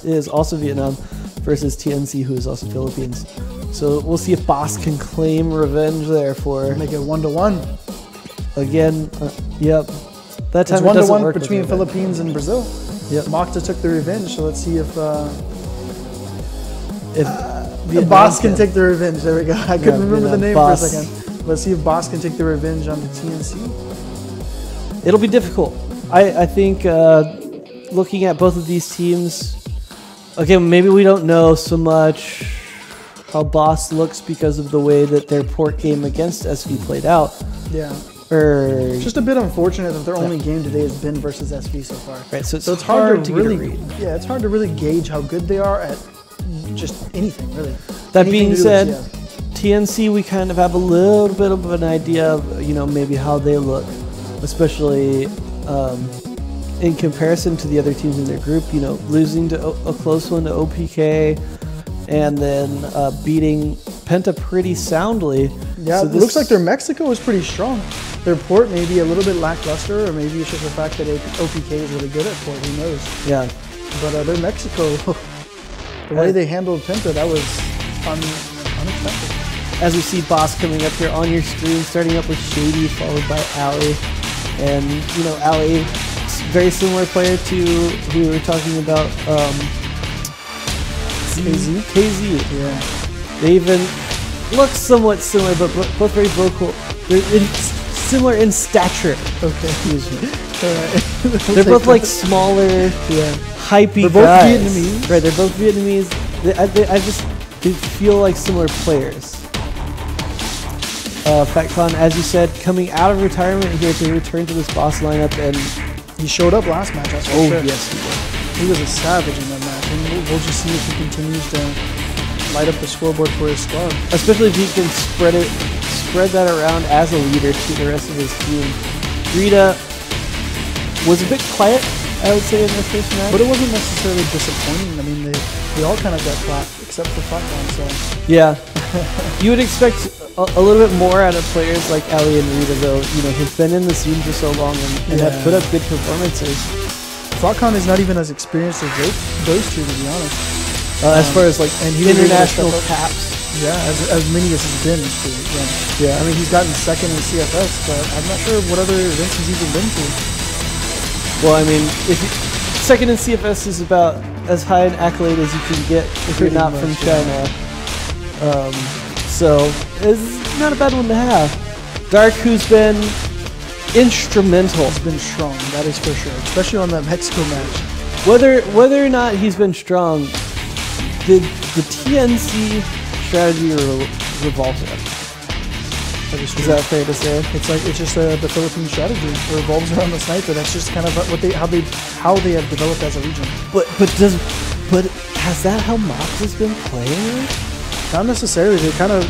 is also Vietnam versus TNC, who is also Philippines. So we'll see if Boss can claim revenge there for... Make it 1-1. Again, yep. That time it's it 1-1 between Philippines and Brazil. Yep. Makta took the revenge, so let's see if Boss can take the revenge. There we go. I couldn't remember the name for a second. Let's see if Boss can take the revenge on the TNC. It'll be difficult. I think looking at both of these teams, again, maybe we don't know so much how Boss looks because of the way that their port game against SV played out. Yeah. It's just a bit unfortunate that their only game today has been versus SV so far. Right, so it's hard to really, it's hard to really gauge how good they are at just anything, really. That being said, TNC, we kind of have a little bit of an idea of, maybe how they look, especially in comparison to the other teams in their group, losing to a close one to OPK and then beating Penta pretty soundly. Yeah, so it looks like their Mexico is pretty strong. Their port may be a little bit lackluster, or maybe it's just the fact that OPK is really good at port, who knows. Yeah. But their Mexico, the way they handled Penta, that was unexpected. As we see Boss coming up here on your screen, starting up with Shady, followed by Ali. And, Ali, very similar player to who we were talking about, KZ. Yeah. They even look somewhat similar, but both very vocal. They're similar in stature. Okay. Excuse me. They're both like smaller, hypey guys. They're both Vietnamese. Right, they're both Vietnamese. They feel like similar players. FatCon, as you said, coming out of retirement here to return to this Boss lineup, and he showed up last match. That's for sure. Yes, he did. He was a savage in that match, and we'll just see if he continues to light up the scoreboard for his squad. Especially if he can spread that around as a leader to the rest of his team. Rita was a bit quiet, I would say, in their first match. But it wasn't necessarily disappointing. I mean, they all kind of got clapped, except for FatCon, so... Yeah. You would expect a little bit more out of players like Ali and Rita, though, who've been in the scene for so long and have put up good performances. FatCon is not even as experienced as those two, to be honest. As far as like international caps. Yeah, as many as he's been to. Yeah. I mean, he's gotten second in CFS, but I'm not sure what other events he's even been to. Well, I mean, second in CFS is about as high an accolade as you can get if you're not from China. So it's not a bad one to have. Dark, who's been instrumental. He's been strong, that is for sure, especially on that Mexico match. Whether or not he's been strong, the TNC strategy revolves around. Is that fair to say? It's just the Philippine strategy. It revolves around the sniper. That's just kind of how they have developed as a region. But has that how Mox has been playing? Not necessarily.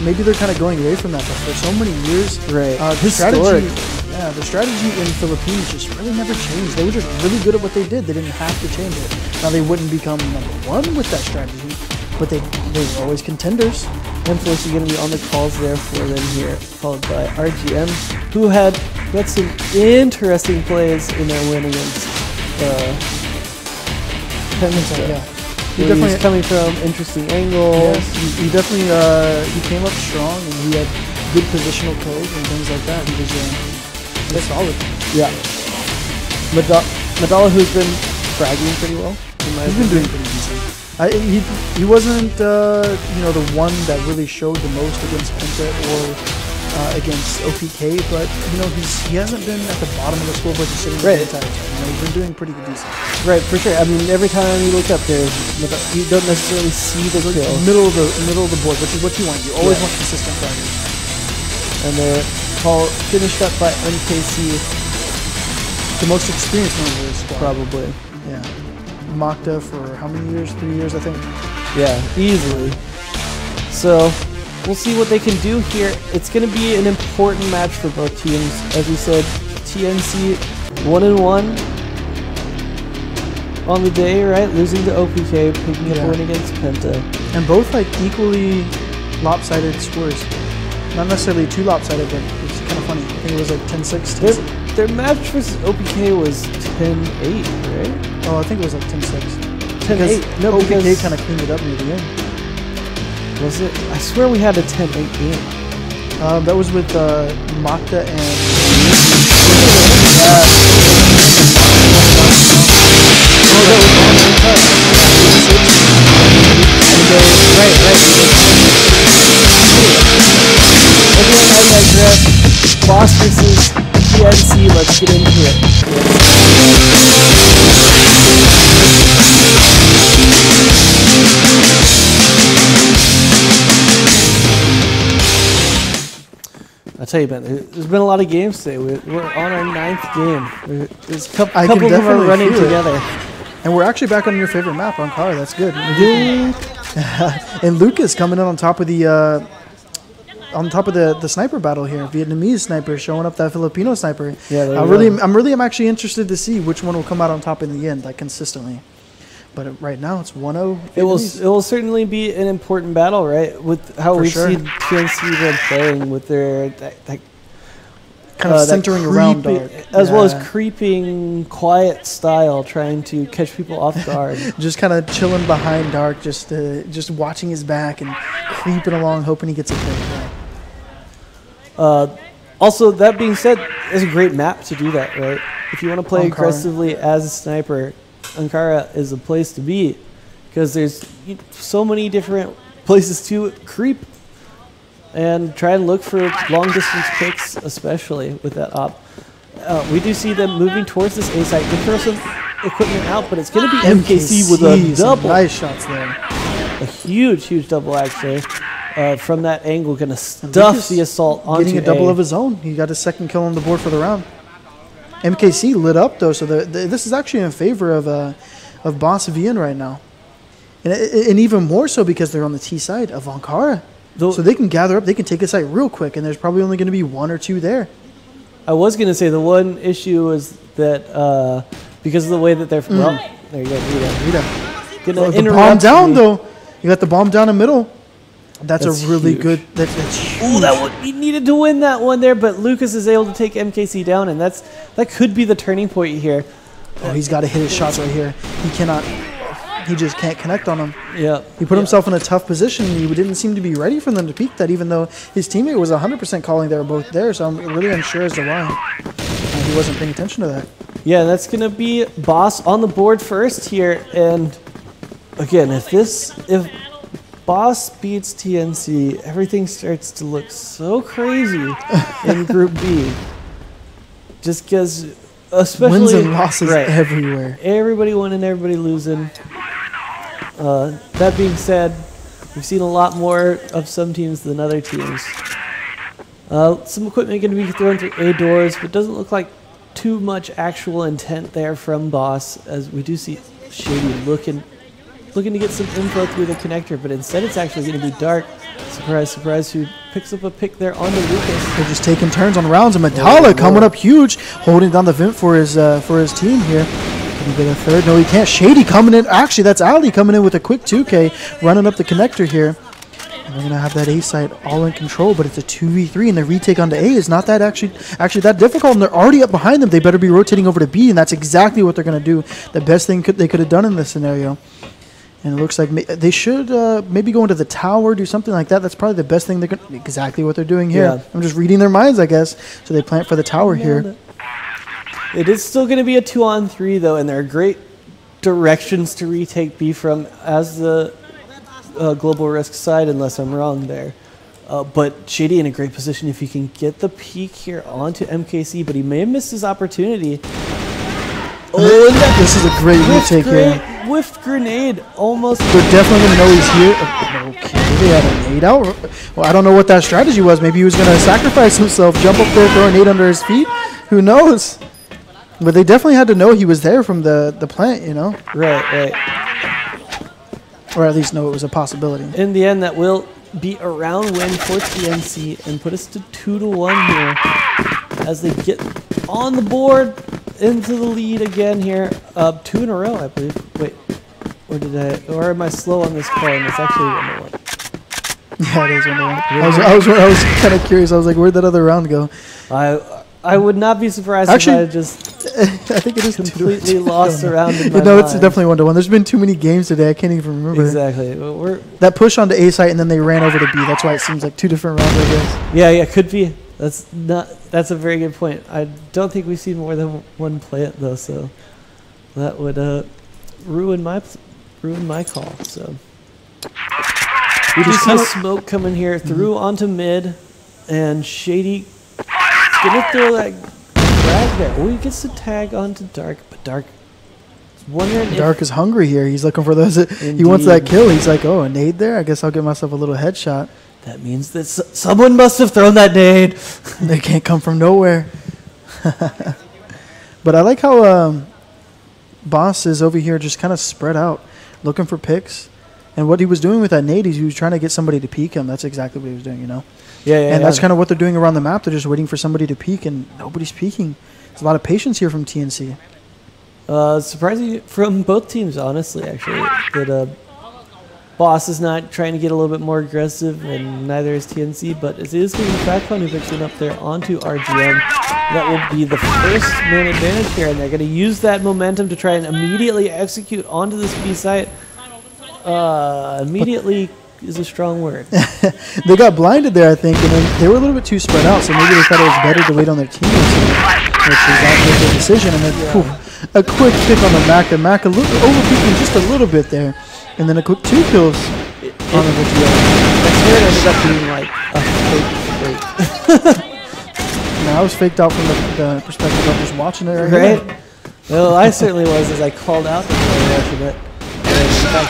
Maybe they're kind of going away from that. But for so many years, right? The strategy, Yeah, the strategy in Philippines just really never changed. They were just really good at what they did. They didn't have to change it. Now they wouldn't become #1 with that strategy, but they were always contenders. Unfortunately, going to be on the calls there for them here, followed by RGM, who had some interesting plays in their win against Penta. Yeah. He was coming from interesting angles. Yes, he definitely he came up strong and he had good positional codes and things like that. He was solid. Yeah. Madala, who's been fragging pretty well. He's been doing pretty decent. He wasn't the one that really showed the most against Penta or against OPK, but he hasn't been at the bottom of the scoreboard just sitting the entire time. He's been doing pretty decent. Right, for sure. I mean, every time you look up there, you don't necessarily see the kill. Middle of the board, which is what you want. You always want consistent fraggers. And they're finished up by MKC, the most experienced member of the squad. probably. Yeah. Makta for how many years? 3 years, I think. Yeah, easily. So we'll see what they can do here. It's going to be an important match for both teams. As we said, TNC 1-1 on the day, right? Losing to OPK, picking up a win against Penta. And both equally lopsided scores. Not necessarily too lopsided, but it's kind of funny. I think it was 10-6. Their match versus OPK was 10-8, right? Oh, I think it was 10-6. 10-8. No, OPK kind of cleaned it up near the end. Was it? I swear we had a 10-8 game. That was with Makta and... Everyone has that draft. Boss versus TNC. Let's get into it. I'll tell you, man, there's been a lot of games today. We're on our 9th game. There's a couple of them are running together. And we're actually back on your favorite map, Ankara. That's good. And Lucas coming in on top of the sniper battle here. Vietnamese sniper showing up that Filipino sniper. Yeah, I'm actually interested to see which one will come out on top in the end, consistently. But right now it's 1-0. It will certainly be an important battle, right? With how we've seen TNC been playing with their that kind of centering around Dark, as well as creeping, quiet style, trying to catch people off guard. Just kind of chilling behind Dark, just watching his back and creeping along, hoping he gets a kill. Also, that being said, it's a great map to do that, right? If you want to play aggressively as a sniper, Ankara is a place to be because there's so many different places to creep and try and look for long distance picks, especially with that op. We do see them moving towards this A site. They throw some equipment out, but it's going to be MKC with a double. Nice shots there. A huge double, actually. From that angle, going to stuff the assault onto getting a double of his own. He got his second kill on the board for the round. MKC lit up though, so this is actually in favor of Boss VN right now, and even more so because they're on the T side of Ankara, so they can gather up, they can take a site real quick, and there's probably only going to be 1 or 2 there. I was going to say the one issue is that because of the way that they're well, there you go, Rita. The bomb down though. You got the bomb down the middle. That's a really good. That's huge. He needed to win that one there, but Lucas is able to take MKC down, and that could be the turning point here. Oh, he's got to hit his shots right here. He cannot. He just can't connect on them. Yeah. He put himself in a tough position. He didn't seem to be ready for them to peek that, even though his teammate was 100% calling they were both there. So I'm really unsure as to why he wasn't paying attention to that. Yeah, that's gonna be Boss on the board first here, and again, if Boss beats TNC, everything starts to look so crazy in Group B. Just because, especially... Wins and losses everywhere. Everybody winning, everybody losing. That being said, we've seen a lot more of some teams than other teams. Some equipment going to be thrown through A doors, but doesn't look like too much actual intent there from Boss, as we do see Shady looking to get some info through the connector, but instead it's actually going to be Dark. Surprise, surprise, who picks up a pick there onto Lucas. They're just taking turns on rounds, and Medalla coming up huge, holding down the vent for his team here. Can he get a third? No, he can't. Shady coming in. Actually, that's Ali coming in with a quick 2K, running up the connector here. And we're going to have that A site all in control, but it's a 2v3, and the retake onto A is not that actually that difficult, and they're already up behind them. They better be rotating over to B, and that's exactly what they're going to do. The best thing they could have done in this scenario. And it looks like they should maybe go into the tower, do something like that. That's probably the best thing exactly what they're doing here. Yeah. I'm just reading their minds, I guess. So they plant for the tower here. It is still going to be a 2-on-3, though, and there are great directions to retake B from as the global risk side, unless I'm wrong there. But Shady in a great position if he can get the peek here onto MKC, but he may have missed his opportunity. Oh, this is a great retake here. Whiffed grenade, almost. They're definitely going to know he's here. Okay, they had a nade out. Well, I don't know what that strategy was. Maybe he was going to sacrifice himself, jump up there, throw a nade under his feet. Who knows? But they definitely had to know he was there from the plant, you know? Right. Or at least know it was a possibility. In the end, that will be a round win for TNC and put us to 2-1 here as they get on the board into the lead again here. 2 in a row, I believe. Wait, or am I slow on this call? And it's actually 1-1. Yeah, it is 1-1. I was kind of curious. I was like, where'd that other round go? I would not be surprised if I just I think it is completely lost around in my No, it's mind. definitely 1-1. There's been too many games today. I can't even remember. Exactly. That push onto A site and then they ran over to B. That's why it seems like 2 different rounds, I guess. Yeah, could be. That's a very good point. I don't think we've seen more than one plant though, so that would ruin my call. So we just see smoke coming here through onto mid, and Shady gonna throw that frag there. Oh, he gets to tag onto Dark, but Dark is wondering. Dark is hungry here. He's looking for those. He wants that kill. He's like, oh, a nade there. I guess I'll get myself a little headshot. That means that someone must have thrown that nade. They can't come from nowhere. But I like how Boss is over here just kind of spread out, looking for picks. And what he was doing with that nade is he was trying to get somebody to peek him. That's exactly what he was doing, you know? And that's kind of what they're doing around the map. They're just waiting for somebody to peek, and nobody's peeking. There's a lot of patience here from TNC. Surprising from both teams, honestly, actually, that Boss is not trying to get a little bit more aggressive, and neither is TNC, but it is going to be Backbone who picks one up there onto RGM. That will be the first man advantage here, and they're going to use that momentum to try and immediately execute onto this B site. Immediately is a strong word. They got blinded there, I think, and then they were a little bit too spread out, so maybe they thought it was better to wait on their teammates, which was not their decision. And then a quick pick on the Mac. The Mac overpeaking just a little bit there, and then a quick 2 kills on the video. That's where it ended up being like a fake. Now I was faked out from the perspective of just watching it right? Well, I certainly was as I called out the watching it.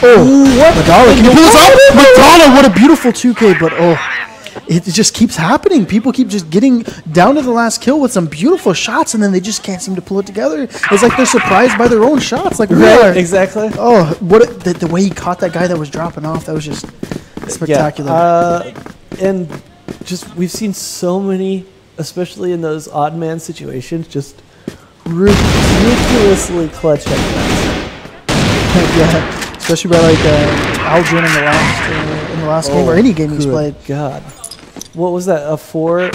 What? Medalla, can you pull this out? Medalla, what a beautiful 2K, but it just keeps happening. People keep just getting down to the last kill with some beautiful shots, and then they just can't seem to pull it together. It's like they're surprised by their own shots. Like, right, exactly. Oh, the way he caught that guy that was dropping off, that was just spectacular. Yeah, and just we've seen so many, especially in those odd man situations, just ridiculously clutch headshots. Yeah, especially by like Aldrin in the last game or any game he's played. God, what was that? A 4? Yeah,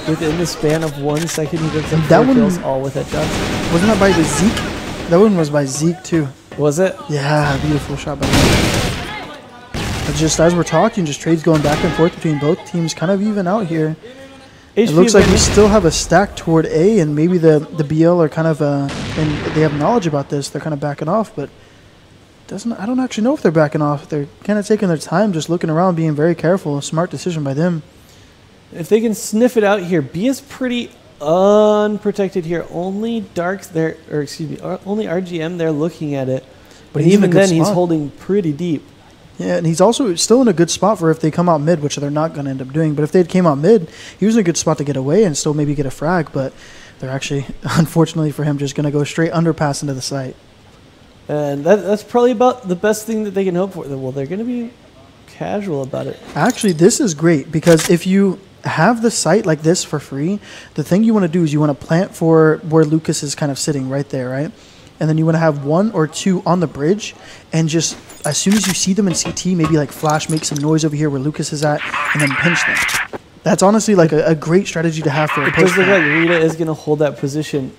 within the span of 1 second, he did some 4 kills, all with headshots. Wasn't that by the Zeke? That one was by Zeke too. Was it? Yeah, beautiful shot by him. But just as we're talking, just trades going back and forth between both teams, kind of even out here. It looks like we still have a stack toward A, and maybe the BL are kind of and they have knowledge about this. They're kind of backing off, but I don't actually know if they're backing off. They're kind of taking their time, just looking around, being very careful. A smart decision by them. If they can sniff it out here, B is pretty unprotected here. Only Darks there, or excuse me, only RGM they're looking at it. But even then, he's holding pretty deep. Yeah, and he's also still in a good spot for if they come out mid, which they're not going to end up doing. But if they came out mid, he was in a good spot to get away and still maybe get a frag. But they're actually, unfortunately for him, just going to go straight underpass into the site. And that's probably about the best thing that they can hope for. Well, they're going to be casual about it. Actually, this is great because if you have the site like this for free, the thing you want to do is you want to plant for where Lucas is kind of sitting right there, right? And then you want to have 1 or 2 on the bridge, and just as soon as you see them in CT, maybe like flash, make some noise over here where Lucas is at, and then pinch them. That's honestly like a great strategy to have for a It does push. look like Rita is going to hold that position,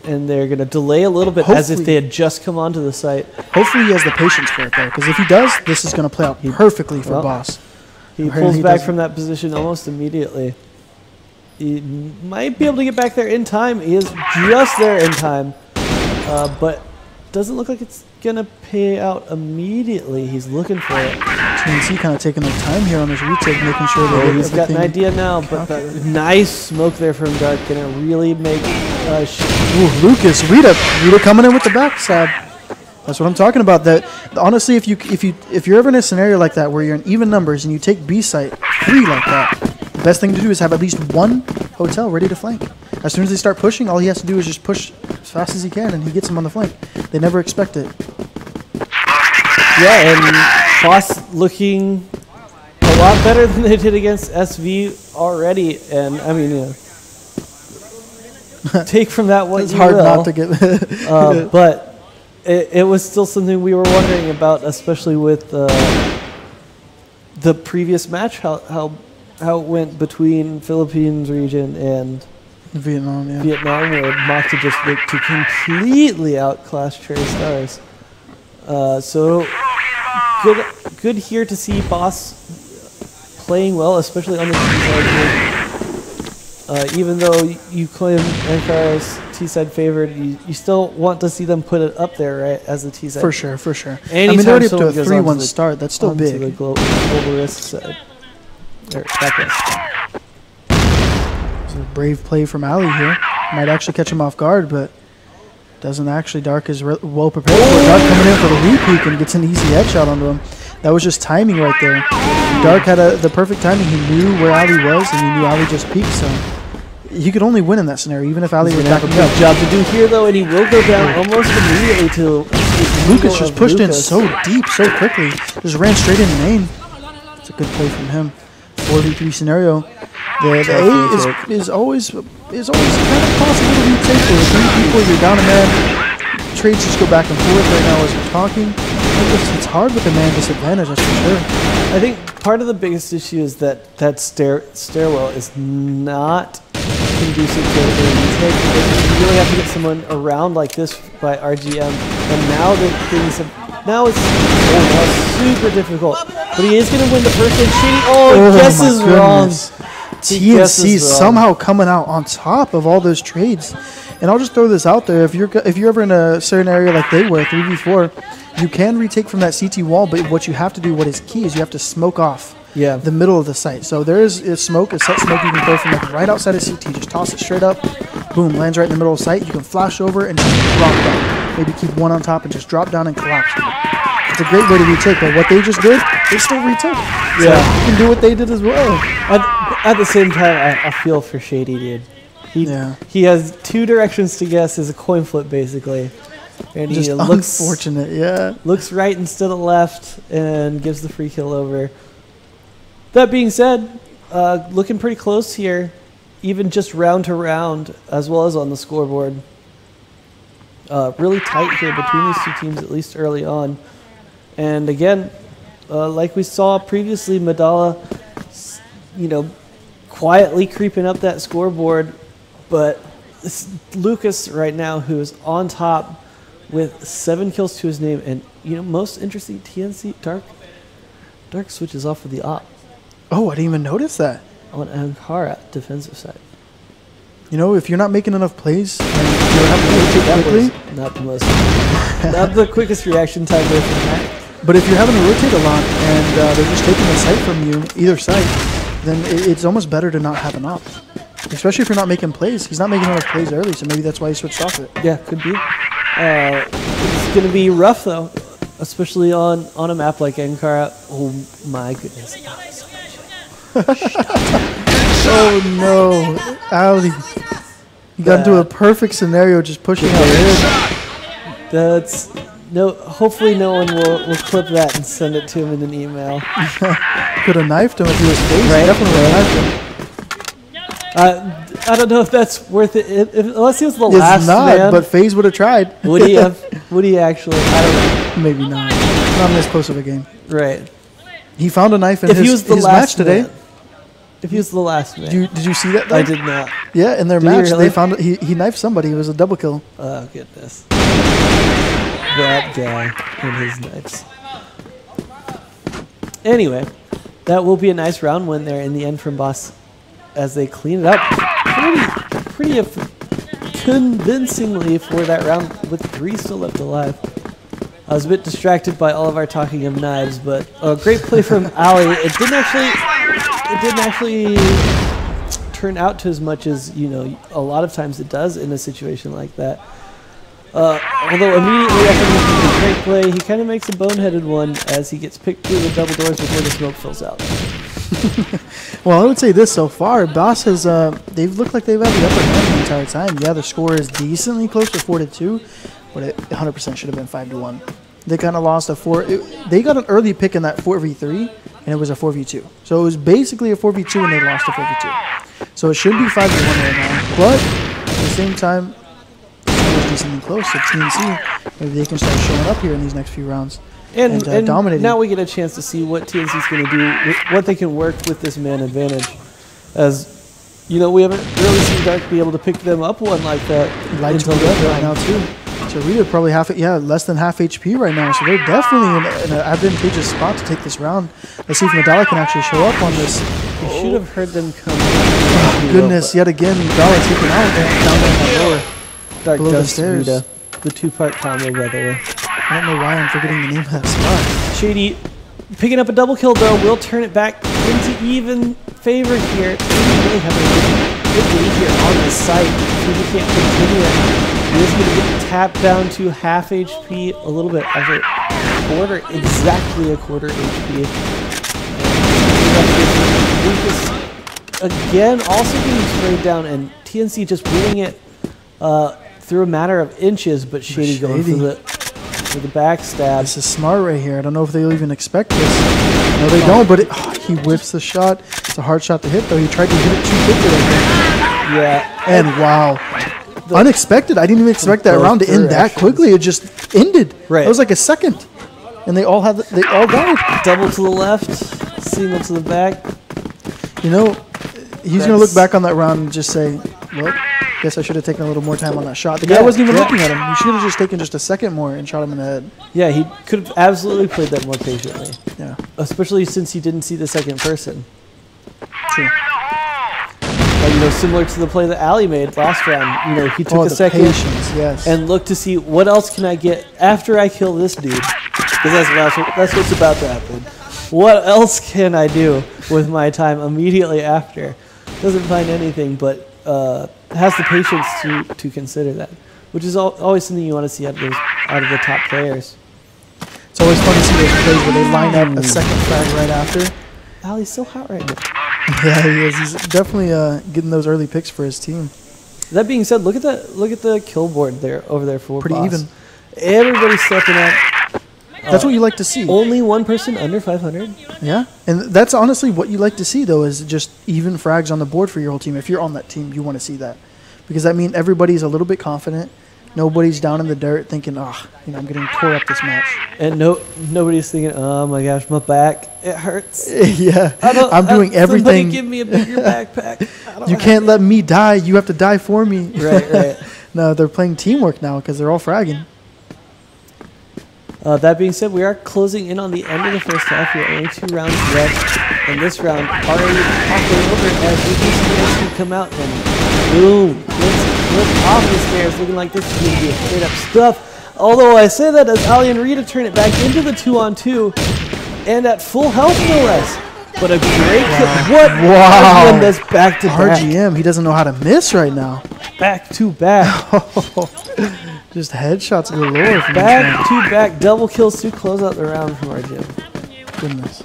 and they're going to delay a little bit as if they had just come onto the site. Hopefully he has the patience for it, though, because if he does, this is going to play out perfectly for Boss. He pulls back from that position almost immediately. He might be able to get back there in time. He is just there in time, but doesn't look like it's going to pay out immediately. He's looking for it. TNC kind of taking their time here on his retake, making sure that he's got an idea now, but the nice smoke there from Dark going to really make Ooh, Lucas, Rita coming in with the backstab. That's what I'm talking about. That honestly, if you're ever in a scenario like that where you're in even numbers and you take B site free like that, the best thing to do is have at least 1 hotel ready to flank. As soon as they start pushing, all he has to do is just push as fast as he can, and he gets them on the flank. They never expect it. Yeah, and Boss looking a lot better than they did against SV already. And I mean, take from that what it's you hard will. not to get. But it was still something we were wondering about, especially with the previous match, how it went between Philippines region and Vietnam, yeah. Vietnam, where Mokta just looked to completely outclass Cherry Stars. So good here to see Boss playing well, especially on the T-side here. Even though you claim Ankara's T-side favored, you still want to see them put it up there, right, as the T-side. For sure, for sure. Anytime I mean, they're already up to a someone goes 3-1 start. That's still onto big. The global risk side. Or back risk. It's a brave play from Ali here. Might actually catch him off guard, but doesn't actually. Dark is well prepared for it. Dark coming in for the re-peek and gets an easy headshot onto him. That was just timing right there. Dark had the perfect timing. He knew where Ali was, and he knew Ali just peeked, so he could only win in that scenario, even if Ali was backing up. Job to do here, though, and he will go down almost immediately to Lucas just pushed in so deep, so quickly. Just ran straight in main. It's a good play from him. 4v3 scenario. The A is always kind of possible to retake. With 3 people, you're down a man. Trades just go back and forth right now as we're talking. It's hard with a man disadvantage, that's for sure. I think part of the biggest issue is that stairwell is not conducive to a retake. You really have to get someone around like this by RGM, and now that things have it's super difficult. But he is going to win the first game. Shady, guesses wrong. TNC somehow coming out on top of all those trades. And I'll just throw this out there: if you're ever in a certain area like they were, 3v4, you can retake from that CT wall. But what you have to do, what is key, is you have to smoke off the middle of the site. So there is a smoke, a set smoke you can throw from like right outside of CT. Just toss it straight up, boom, lands right in the middle of the site. You can flash over and just drop down. Maybe keep one on top and just drop down and collapse. It's a great way to retake. But what they just did, they still retake. So you can do what they did as well. At the same time, I feel for Shady, dude. He has 2 directions to guess as a coin flip, basically. And just he looks unfortunate, looks right instead of left and gives the free kill over. That being said, looking pretty close here, even just round to round, as well as on the scoreboard. Really tight here between these 2 teams, at least early on. And again, like we saw previously, Madala, quietly creeping up that scoreboard, but it's Lucas right now who is on top with 7 kills to his name. And most interesting, TNC Dark switches off of the op. Oh, I didn't even notice that. On Ankara, defensive side. If you're not making enough plays and you're having to rotate quickly, not the quickest reaction time there from that. But if you're having to rotate a lot and they're just taking the site from you, either side, then it's almost better to not have an op. Especially if you're not making plays. He's not making enough plays early, so maybe that's why he switched off it. Yeah, could be. It's going to be rough, though, especially on a map like Ankara. Oh, my goodness. Oh, no. Ali. You got into a perfect scenario just pushing out. No, hopefully no one will clip that and send it to him in an email. Could have knifed him if he was face. Right, Definitely would have knifed him. I don't know if that's worth it. Unless he was the It's last not, man. but FaZe would have tried. Would he have? Would he actually? I don't know. Maybe not. Not in this close of a game. Right. He found a knife in If he his, was the his last match today. man. If he was the last man. Did you see that? Though? I did not. Yeah, in their Did he match, really? they found he knifed somebody. It was a double kill. Oh goodness. That guy and his knives. Anyway, that will be a nice round win there in the end from Boss as they clean it up pretty convincingly for that round with 3 still left alive. I was a bit distracted by all of our talking of knives, but a great play from Ali. It didn't actually turn out to as much as, you know, a lot of times it does in a situation like that. Although immediately after making a great play, he kind of makes a boneheaded one as he gets picked through the double doors before the smoke fills out. Well, I would say this so far. Boss has they've looked like they've had the upper hand the entire time. Yeah, the score is decently close to 4-2, but it 100% should have been 5-1. They kind of lost a 4. They got an early pick in that 4v3, and it was a 4v2. So it was basically a 4v2, and they lost a 4v2. So it should be 5-1 right now. But at the same time, it was decently close. So TNC, maybe they can start showing up here in these next few rounds. And dominating. Now we get a chance to see what TNC's going to do, what they can work with this man advantage. As, you know, we haven't really seen Dark be able to pick them up one like that. Light to right now, too. So Rita probably less than half HP right now. So they're definitely in an advantageous spot to take this round. Let's see if Medalla can actually show up on this. You should have heard them come. Oh, goodness, yet again, Medalla taken out down that door. Dark below the Dust stairs. Rita. The 2-part combo, by the way. I don't know why I'm forgetting the name of that spot. Shady picking up a double kill, though, will turn it back into even favor here. Really having a good lead here on this site. So he can't continue it. He is going to get tapped down to half HP, a little bit over exactly a quarter HP. Lucas again also getting sprayed down, and TNC just winning it through a matter of inches, but Shady going for the backstab. This is smart right here. I don't know if they'll even expect this. No, they don't, but he whips the shot. It's a hard shot to hit, though. He tried to hit it too quickly, I think. Yeah. And wow. Unexpected. I didn't even expect that round to end that quickly. It just ended. Right. It was like a second. And they all died. Double to the left, single to the back. You know, he's going to look back on that round and just say, well, guess I should have taken a little more time on that shot. The guy wasn't even looking at him. He should have just taken just a second more and shot him in the head. Yeah, he could have absolutely played that more patiently. Yeah. Especially since he didn't see the second person. True. You know, similar to the play that Ali made last round. You know, he took a second and looked to see what else can I get after I kill this dude. Because that's what's about to happen. What else can I do with my time immediately after? Doesn't find anything, but has the patience to consider that, which is always something you want to see out of the top players. It's always fun to see those plays where they line up a second frag right after. Ali's so hot right now. Yeah, he is. He's definitely getting those early picks for his team. That being said, look at the kill board there over there for pretty Boss. even. Everybody's stepping up. That's what you like to see. Only one person under 500. Yeah, and that's honestly what you like to see, though, is just even frags on the board for your whole team. If you're on that team, you want to see that. Because that means everybody's a little bit confident. Nobody's down in the dirt thinking, I'm getting tore up this match. And nobody's thinking, oh my gosh, my back, it hurts. Yeah, I'm doing everything. Somebody give me a bigger backpack. You can't let me die. You have to die for me. Right. No, they're playing teamwork now because they're all fragging. That being said, we are closing in on the end of the first half. We are only 2 rounds left. And this round already halfway over as we do see NC come out and boom, flip off the stairs, looking like this is going to be a straight up stuff. Although I say that as Ali and Rita turn it back into the 2-on-2 and at full health no less. But a great kill. What? Wow. RGM does back to back. RGM, he doesn't know how to miss right now. Back to back. Just headshots galore. Back to back double kills to close out the round from RGM. Goodness.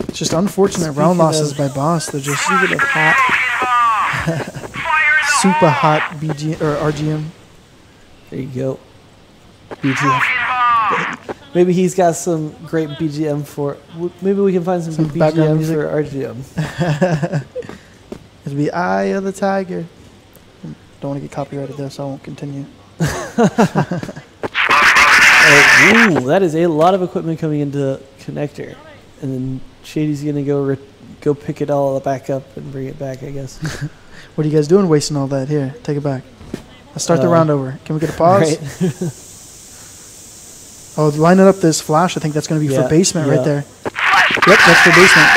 It's just unfortunate round losses by Boss. They're just super hot. Super hot BG or RGM. There you go. BGM. Maybe he's got some great BGM for. Maybe we can find some good background BGM music. for RGM. It'll be Eye of the Tiger. Don't want to get copyrighted there, so I won't continue. Ooh, that is a lot of equipment coming into connector, and then Shady's gonna go pick it all back up and bring it back, I guess. What are you guys doing wasting all that? Here, take it back. Let's start the round over. Can we get a pause? Right. Oh, lining up this flash, I think that's going to be for basement right there. Yep, that's for basement.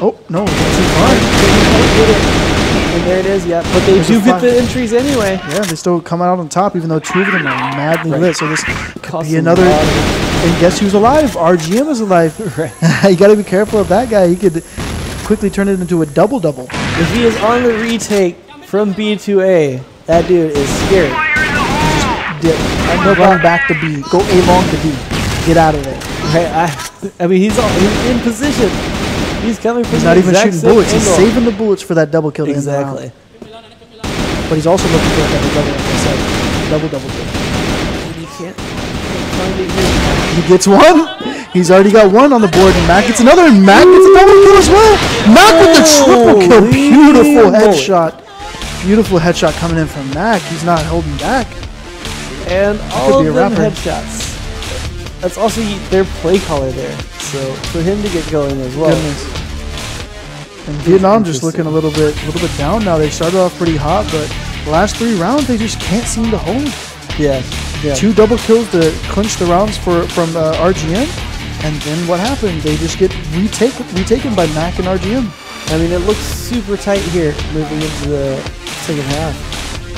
Oh, no, that's too far. And there it is, yeah. But they do get the entries anyway. Yeah, they still come out on top, even though two of them are madly lit. So this could be a another. lot. And guess who's alive? RGM is alive. Right. You got to be careful of that guy. He could quickly turn it into a double-double. If he is on the retake from B to A, that dude is scary. Dip. Run back to B. Go A long to B. Get out of there. Right. I mean, he's in position. He's coming from He's the not even exact shooting same bullets. He's angle. saving the bullets for that double kill to end the round. Exactly. But he's also looking for a double, like I said. Double kill. He can't find it here. He gets one. He's already got one on the board, and Mac gets another, and Mac gets a double kill as well. Mac with the triple kill. Beautiful headshot. Beautiful headshot coming in from Mac. He's not holding back. And all of them headshots. That's also their play caller there. So for him to get going as well. And Vietnam just looking a little bit down now. They started off pretty hot, but the last 3 rounds they just can't seem to hold. Yeah. 2 double kills to clinch the rounds from RGM, and then what happened? They just get retaken by Mac and RGM. I mean, it looks super tight here moving into the second half.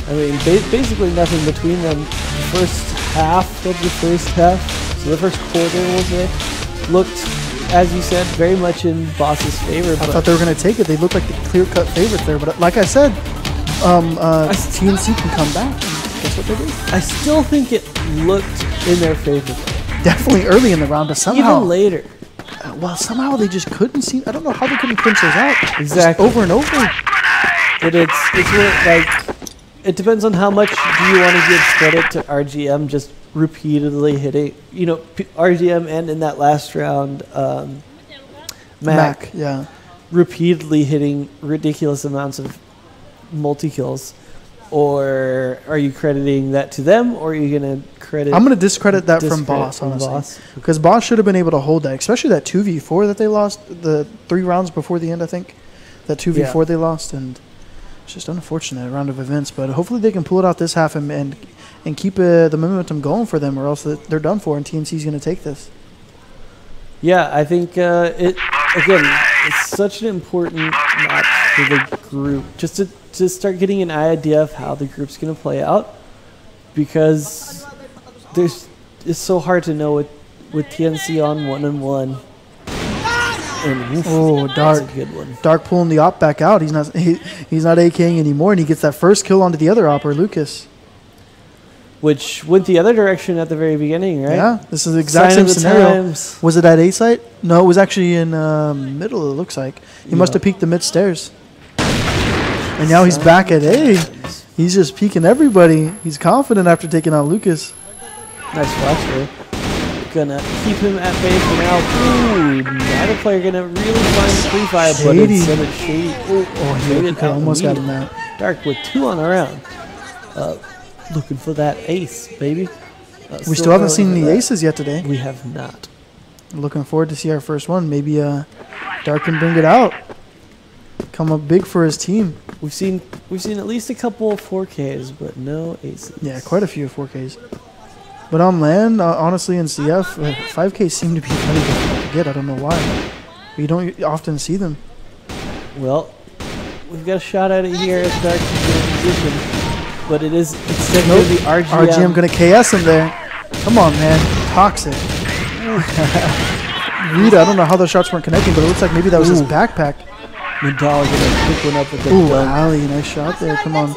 I mean, basically nothing between them. The first half of the first half, so the first quarter, we'll say, looked, as you said, very much in Boss's favor. I thought they were going to take it. They looked like the clear-cut favorites there, but like I said, TNC can come back. And guess what they did? I still think it looked in their favor. Definitely early in the round, but somehow even later. Well, somehow they just couldn't see. I don't know how they couldn't clinch those out. Exactly. Just over and over. But it's like, it depends on how much do you want to give credit to RGM just repeatedly hitting, RGM and in that last round, Mac, yeah, repeatedly hitting ridiculous amounts of multi-kills. Or are you crediting that to them, or are you going to credit... I'm going to discredit that from Boss, honestly. Because Boss should have been able to hold that, especially that 2v4 that they lost, the 3 rounds before the end, I think. That 2v4 they lost, and it's just unfortunate, a round of events. But hopefully they can pull it out this half and keep the momentum going for them, or else they're done for, and TNC's going to take this. Yeah, I think it's such an important match for the group, just to start getting an idea of how the group's going to play out, because it's so hard to know with TNC on 1-on-1. Oh, Dark! That's a good one. Dark pulling the op back out. He's not AKing anymore, and he gets that first kill onto the other opper, Lucas. Which went the other direction at the very beginning, right? Yeah, this is the exact same scenario. Was it at A site? No, it was actually in middle, it looks like. He must have peeked the mid stairs. And now he's back at A. He's just peeking everybody. He's confident after taking out Lucas. Nice flash there. Gonna keep him at bay for now. Ooh, neither player gonna really find the free fire, but instead of Shady. He almost got him out. Dark with 2 on the round. Looking for that ace, baby. We still haven't seen the aces yet today. We have not. Looking forward to see our first one. Maybe Dark can bring it out. Come up big for his team. We've seen at least a couple 4Ks, but no aces. Yeah, quite a few 4Ks. But on land, honestly, in CF, 5Ks seem to be very difficult to get. I don't know why. But you don't often see them. Well, we've got a shot at it here if Dark can get in position. But it's going to be RGM. RGM going to KS him there. Come on, man. Toxic. Rita, I don't know how those shots weren't connecting, but it looks like maybe that was his backpack. Nadal going to pick one up with the dunk. Ali, nice shot there. Come on.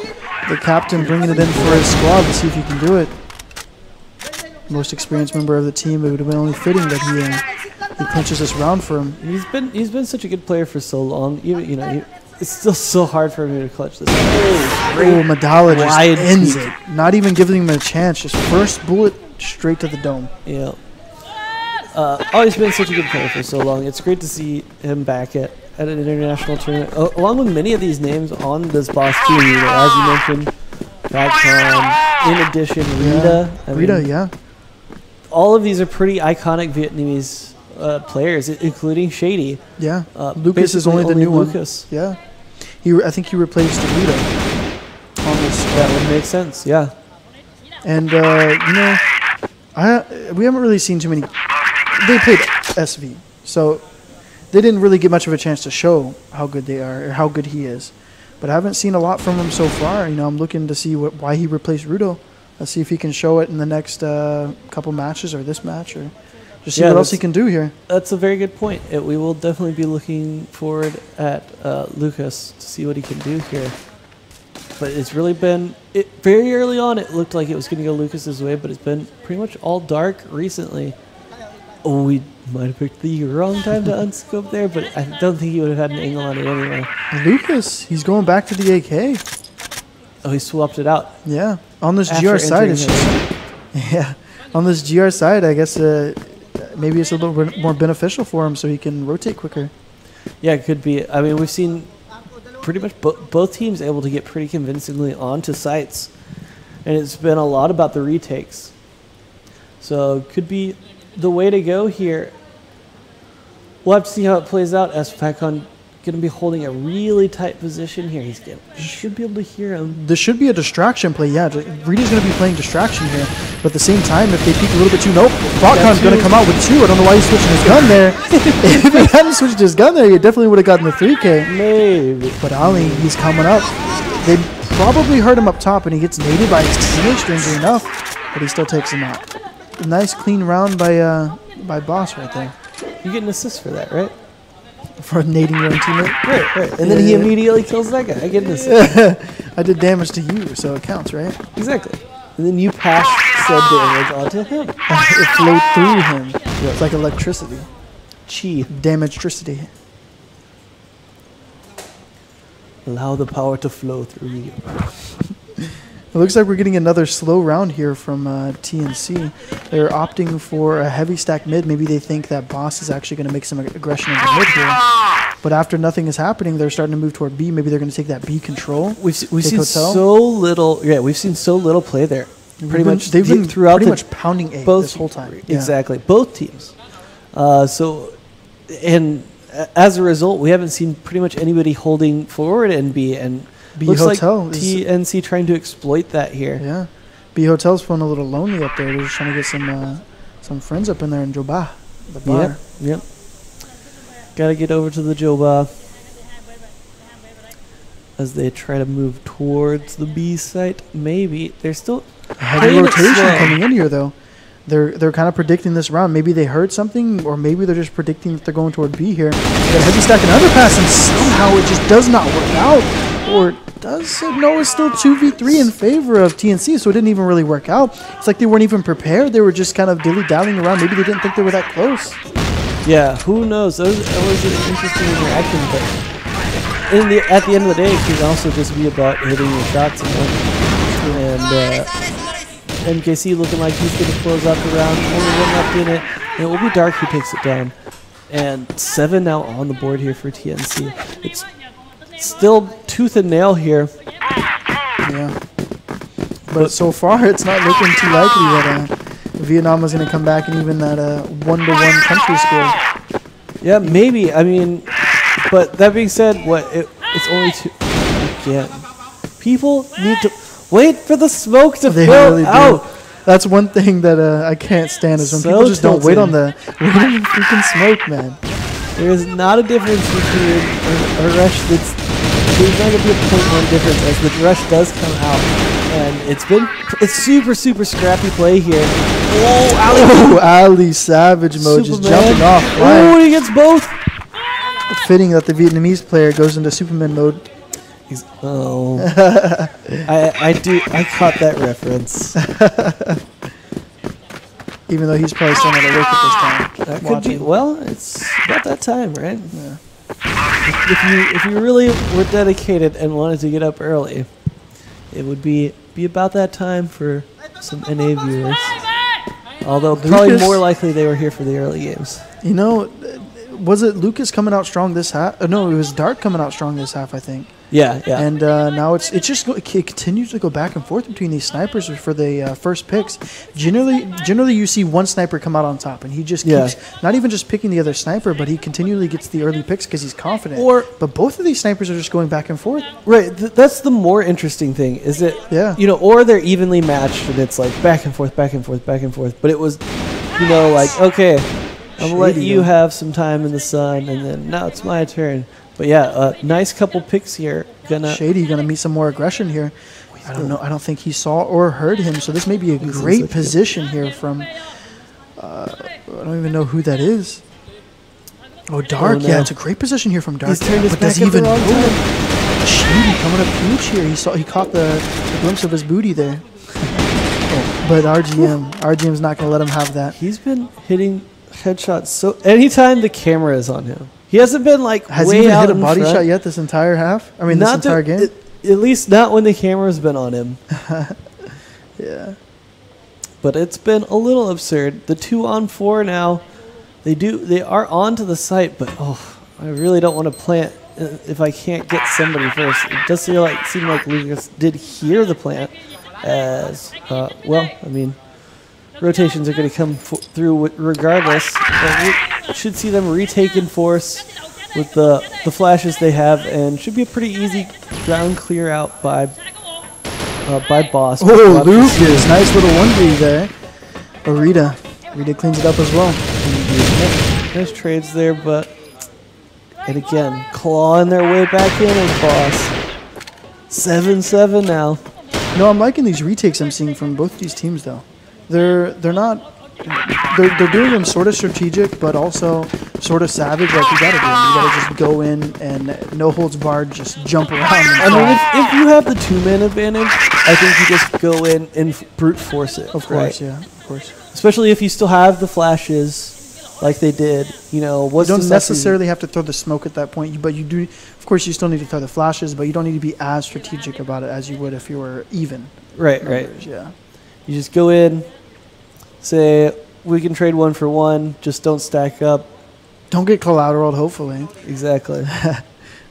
The captain bringing it in for his squad to see if he can do it. Most experienced member of the team. It would have been only fitting that he clinches this round for him. He's been such a good player for so long. it's still so hard for me to clutch this. Oh, Madala just Wide ends peak. it. Not even giving him a chance. Just first bullet straight to the dome. Yeah. Always been such a good player for so long. It's great to see him back at an international tournament, along with many of these names on this boss team. You know, as you mentioned, Ragtime, in addition, Rita. Rita, yeah. All of these are pretty iconic Vietnamese players, including Shady. Yeah. Lucas is only the new Lucas. one. Yeah. I think he replaced Rita on this. That would make sense, yeah. And, you know, we haven't really seen too many. They played SV, so they didn't really get much of a chance to show how good they are or how good he is. But I haven't seen a lot from him so far. You know, I'm looking to see why he replaced Rudo. Let's see if he can show it in the next couple matches or this match, or just see what else he can do here. That's a very good point. We will definitely be looking forward at Lucas to see what he can do here. But it's really been very early on. It looked like it was going to go Lucas's way, but it's been pretty much all dark recently. Oh, we might have picked the wrong time to unscope there, but I don't think he would have had an angle on it anyway. Lucas, he's going back to the AK. Oh, he swapped it out. Yeah, on this After GR side, it's entering just, yeah, on this GR side, I guess maybe it's a little bit more beneficial for him, so he can rotate quicker. Yeah, it could be. I mean, we've seen pretty much both teams able to get pretty convincingly onto sites, and it's been a lot about the retakes. So it could be the way to go here. We'll have to see how it plays out, as Facon going to be holding a really tight position here. He should be able to hear him. This should be a distraction play, yeah. Rita's going to be playing distraction here. But at the same time, if they peek a little bit too, nope. Facon's going to come out with 2. I don't know why he's switching his gun there. If he hadn't switched his gun there, he definitely would have gotten the 3K. Maybe. But Ali, he's coming up. They probably hurt him up top, and he gets naded by his teammate, strangely enough. But he still takes him out. A nice, clean round by Boss right there. You get an assist for that, right? For nading your own teammate? Right. And then he immediately kills that guy. I get an assist. I did damage to you, so it counts, right? Exactly. And then you pass said damage onto him. It flowed through him. Yeah. It's like electricity. Chi. Damage-tricity. Allow the power to flow through you. It looks like we're getting another slow round here from TNC. They're opting for a heavy stack mid. Maybe they think that Boss is actually going to make some aggression in the mid here. But after nothing is happening, they're starting to move toward B. Maybe they're going to take that B control. We've seen so little. Yeah, we've seen so little play there. They've been throughout pretty much pounding A this whole time. Exactly, both teams. And as a result, we haven't seen pretty much anybody holding forward in B, and B looks Hotel like TNC trying to exploit that here. Yeah, B Hotel's feeling a little lonely up there. They're just trying to get some friends up in there in Joba, the bar. Yep. Gotta get over to the Joba as they try to move towards the B site. Maybe they're still heavy rotation coming in here though. They're kind of predicting this round. Maybe they heard something, or maybe they're just predicting that they're going toward B here. Got a heavy stack and underpass, and somehow it just does not work out. Or does it? No, it's still 2v3 in favor of TNC, so it didn't even really work out. It's like they weren't even prepared. They were just kind of dilly-dallying around. Maybe they didn't think they were that close. Yeah, who knows? That was an interesting interaction, but at the end of the day, it can also just be about hitting your shots. And MKC looking like he's going to close out the round. Only one left in it. And it will be Dark who takes it down. And 7 now on the board here for TNC. It's still tooth and nail here. Yeah. But so far, it's not looking too likely that Vietnam is going to come back and even that 1-1 country score. Yeah, maybe. I mean, but that being said, it's only 2. Again, people need to wait for the smoke to fill out. That's one thing that I can't stand is when people just don't wait on the freaking smoke, man. There is not a difference between a rush there's not going to be a 0.1 difference as the rush does come out. And it's super, super scrappy play here. Oh, Ali Savage mode just jumping off. Oh, he gets both. Fitting that the Vietnamese player goes into Superman mode. I caught that reference. Even though he's probably still not awake at this time. That could be. Well, it's about that time, right? Yeah. if you really were dedicated and wanted to get up early, it would be about that time for some NA viewers. Although probably more likely they were here for the early games. You know, was it Lucas coming out strong this half? No, it was Dart coming out strong this half, I think. Yeah, yeah. And now it continues to go back and forth between these snipers for the first picks. Generally, you see one sniper come out on top, and he just keeps not even just picking the other sniper, but he continually gets the early picks because he's confident. But both of these snipers are just going back and forth. Right. That's the more interesting thing. Is it? Yeah. You know, or they're evenly matched, and it's like back and forth, back and forth, back and forth. But it was, you know, like okay, I'm gonna let you have some time in the sun, and then now it's my turn. But yeah, nice couple picks here. Shady gonna meet some more aggression here. I don't know. I don't think he saw or heard him. So this may be a great position here from. I don't even know who that is. Oh, Dark. Yeah, it's a great position here from Dark. He's turned his but back does he even know? time. Shady coming up huge here. He caught the glimpse of his booty there. But RGM's not gonna let him have that. He's been hitting headshots so anytime the camera is on him. He hasn't been like Has way he even out hit a body front. shot yet this entire half? I mean, this entire game? At least not when the camera's been on him. Yeah. But it's been a little absurd. The 2-on-4 now, they are onto the site, but I really don't want to plant if I can't get somebody first. It does seem like Lucas did hear the plant as well. I mean, rotations are going to come through regardless. We should see them retake in force with the flashes they have, and should be a pretty easy ground clear out by Boss. Oh, Lucas, nice little 1v there. Rita cleans it up as well. Nice trades there, and again, clawing their way back in as Boss. 7-7 now. No, I'm liking these retakes I'm seeing from both these teams though. They're doing them sort of strategic, but also sort of savage. Like you gotta do them. You gotta just go in and no holds barred, just jump around. I mean, if you have the 2-man advantage, I think you just go in and brute force it. Of course, yeah, of course. Especially if you still have the flashes, like they did. You know, you don't necessarily have to throw the smoke at that point, but you do. Of course, you still need to throw the flashes, but you don't need to be as strategic about it as you would if you were even. Right, numbers, right. Yeah. You just go in, say we can trade 1 for 1. Just don't stack up. Don't get collateraled. Hopefully. Exactly.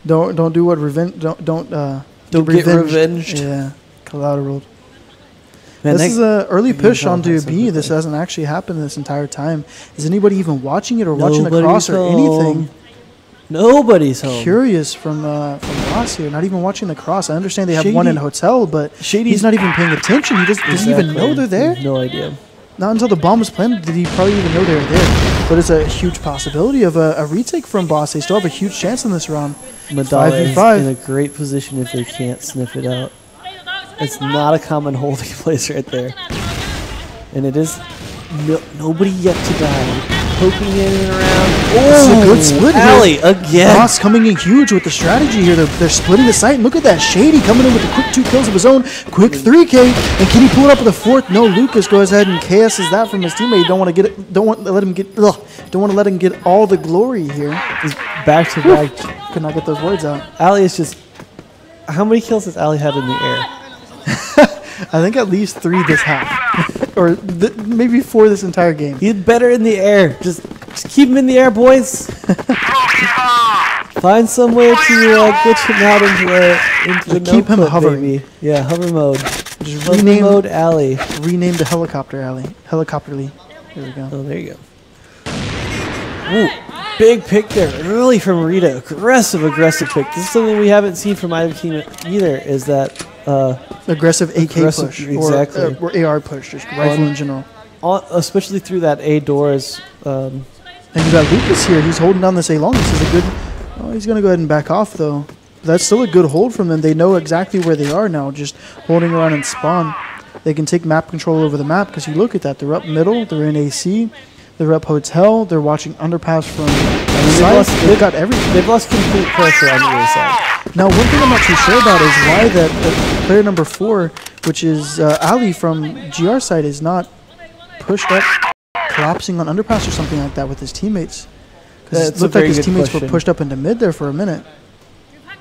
don't do what revenge. Don't get revenged. Yeah, collateraled. Man, this is an early push onto B. This hasn't actually happened this entire time. Is anybody even watching it or watching the cross or anything? Nobody's home. Curious from Ross here. Not even watching the cross. I understand they have one in hotel, but he's not even paying attention. He just doesn't even know they're there. No idea. Not until the bomb was planted did he probably even know they were there. But it's a huge possibility of a retake from Boss. They still have a huge chance in this round. Madala is in a great position if they can't sniff it out. It's not a common holding place right there. And it is nobody yet to die. Poking in and around. This is a good split Alley here. again. Boss coming in huge with the strategy here. They're splitting the site. And look at that. Shady coming in with the quick 2 kills of his own. Quick 3K. And can he pull it up with a 4th? No, Lucas goes ahead and KS's that from his teammate. Don't want to let him get all the glory here. He's back to back. Could not get those words out. Ali is just. How many kills has Ali had in the air? I think at least 3 this half. Or maybe 4 this entire game. He's better in the air. Just keep him in the air, boys. Find some way to get him out into the keep him hovering. Baby. Yeah, hover mode. Just hover mode alley. Rename the helicopter alley. Helicopterly. There we go. Oh, there you go. Ooh, big pick there early from Rita. Aggressive pick. This is something we haven't seen from either team either, is that aggressive AK push. Exactly. Or AR push, just rifle in general. Especially through that A doors. And you got Lucas here. He's holding down this A long. This is a good... Oh, he's going to go ahead and back off, though. That's still a good hold from them. They know exactly where they are now, just holding around and spawn. They can take map control over the map, because you look at that. They're up middle. They're in AC. They're up hotel. They're watching underpass from the side. They've got everything. They've lost complete pressure on the other side. Now, one thing I'm not too sure about is why that player number 4, which is Ali from GR side, is not pushed up, collapsing on underpass or something like that with his teammates. It looked like his teammates were pushed up into mid there for a minute.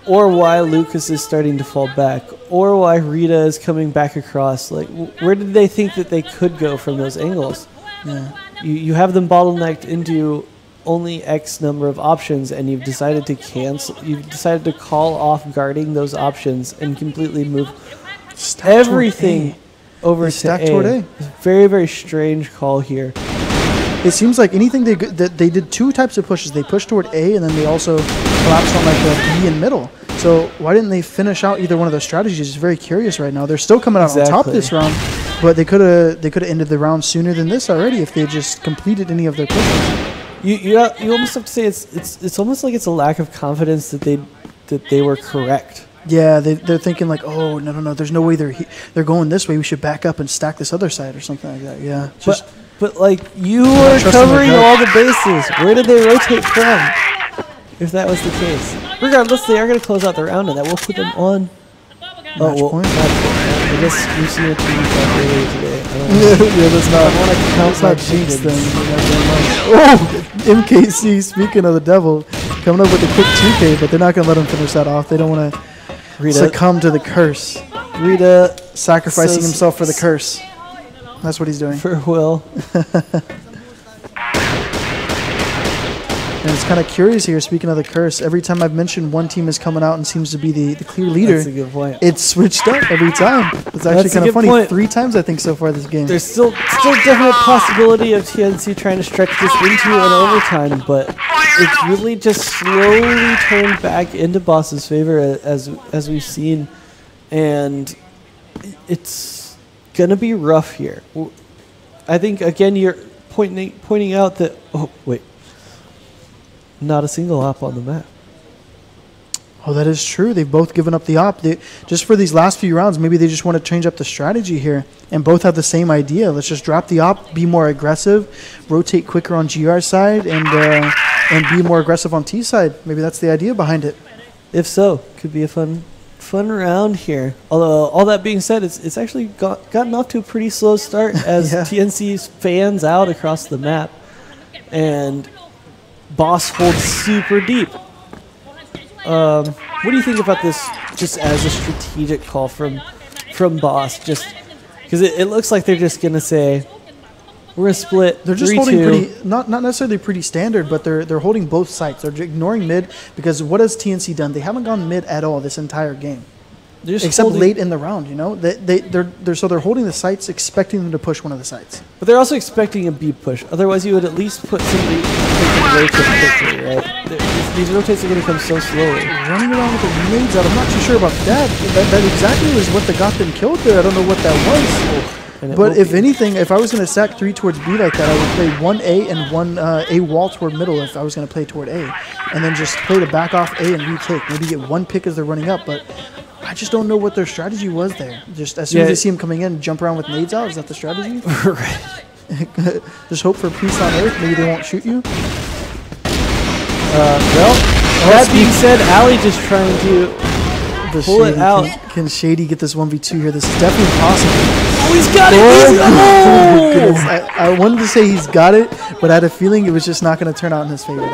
Or why Lucas is starting to fall back, or why Rita is coming back across. Like, where did they think that they could go from those angles? Yeah. You have them bottlenecked into only X number of options, and you've decided to cancel. You've decided to call off guarding those options and completely move everything over to A. Very, very strange call here. It seems like anything they did two types of pushes. They pushed toward A, and then they also collapsed on like the B and middle. So why didn't they finish out either one of those strategies? It's very curious right now. They're still coming out on top this round, but they could have ended the round sooner than this already if they just completed any of their pushes. You almost have to say it's almost like it's a lack of confidence that they were correct. Yeah, they're thinking like, oh no, there's no way they're going this way. We should back up and stack this other side or something like that. Yeah, but like you were covering all the bases. Where did they rotate from? If that was the case, regardless, they are going to close out the round, and that will put them on. Match point. I guess we've seen a TV earlier today. Yeah, that's not jinx thing. Oh, MKC, speaking of the devil, coming up with a quick 2K, but they're not going to let him finish that off. They don't want to succumb to the curse. Rita sacrificing himself for the curse. That's what he's doing. For Will. And it's kind of curious here, speaking of the curse, every time I've mentioned one team is coming out and seems to be the clear leader, that's a good point. It's switched up every time. It's actually kind of funny. Point. 3 times, I think, so far this game. There's still definite possibility of TNC trying to stretch this into an overtime, but it's really just slowly turned back into Boss's favor as we've seen, and it's gonna be rough here. I think again you're pointing out that not a single op on the map. Oh, that is true. They've both given up the op. Just for these last few rounds, maybe they just want to change up the strategy here, and both have the same idea. Let's just drop the op, be more aggressive, rotate quicker on GR side, and be more aggressive on T side. Maybe that's the idea behind it. If so, could be a fun round here. Although, all that being said, it's actually gotten off to a pretty slow start as TNC fans out across the map, and Boss holds super deep. What do you think about this just as a strategic call from Boss? Just because it looks like they're just going to say, we're going to split. They're just holding pretty, not necessarily pretty standard, but they're holding both sides. They're ignoring mid because what has TNC done? They haven't gone mid at all this entire game. Except late in the round, you know, they're holding the sites, expecting them to push one of the sites. But they're also expecting a B push. Otherwise, you would at least put somebody rotate quickly, right? These rotates are going to come so slowly. Running around with the nades out, I'm not too sure about that. That exactly was what got them killed there. I don't know what that was. But if anything, if I was going to stack 3 towards B like that, I would play 1 A and 1 A wall toward middle if I was going to play toward A, and then just play the back off A and retake. Maybe get 1 pick as they're running up, but I just don't know what their strategy was there. Just as soon as they see him coming in, jump around with nades out. Is that the strategy? Right. Just hope for peace on Earth. Maybe they won't shoot you. Well, that being said, Ali just trying to pull it out. Can Shady get this 1v2 here? This is definitely possible. Oh, he's got it! Oh, goodness. I wanted to say he's got it, but I had a feeling it was just not going to turn out in his favor.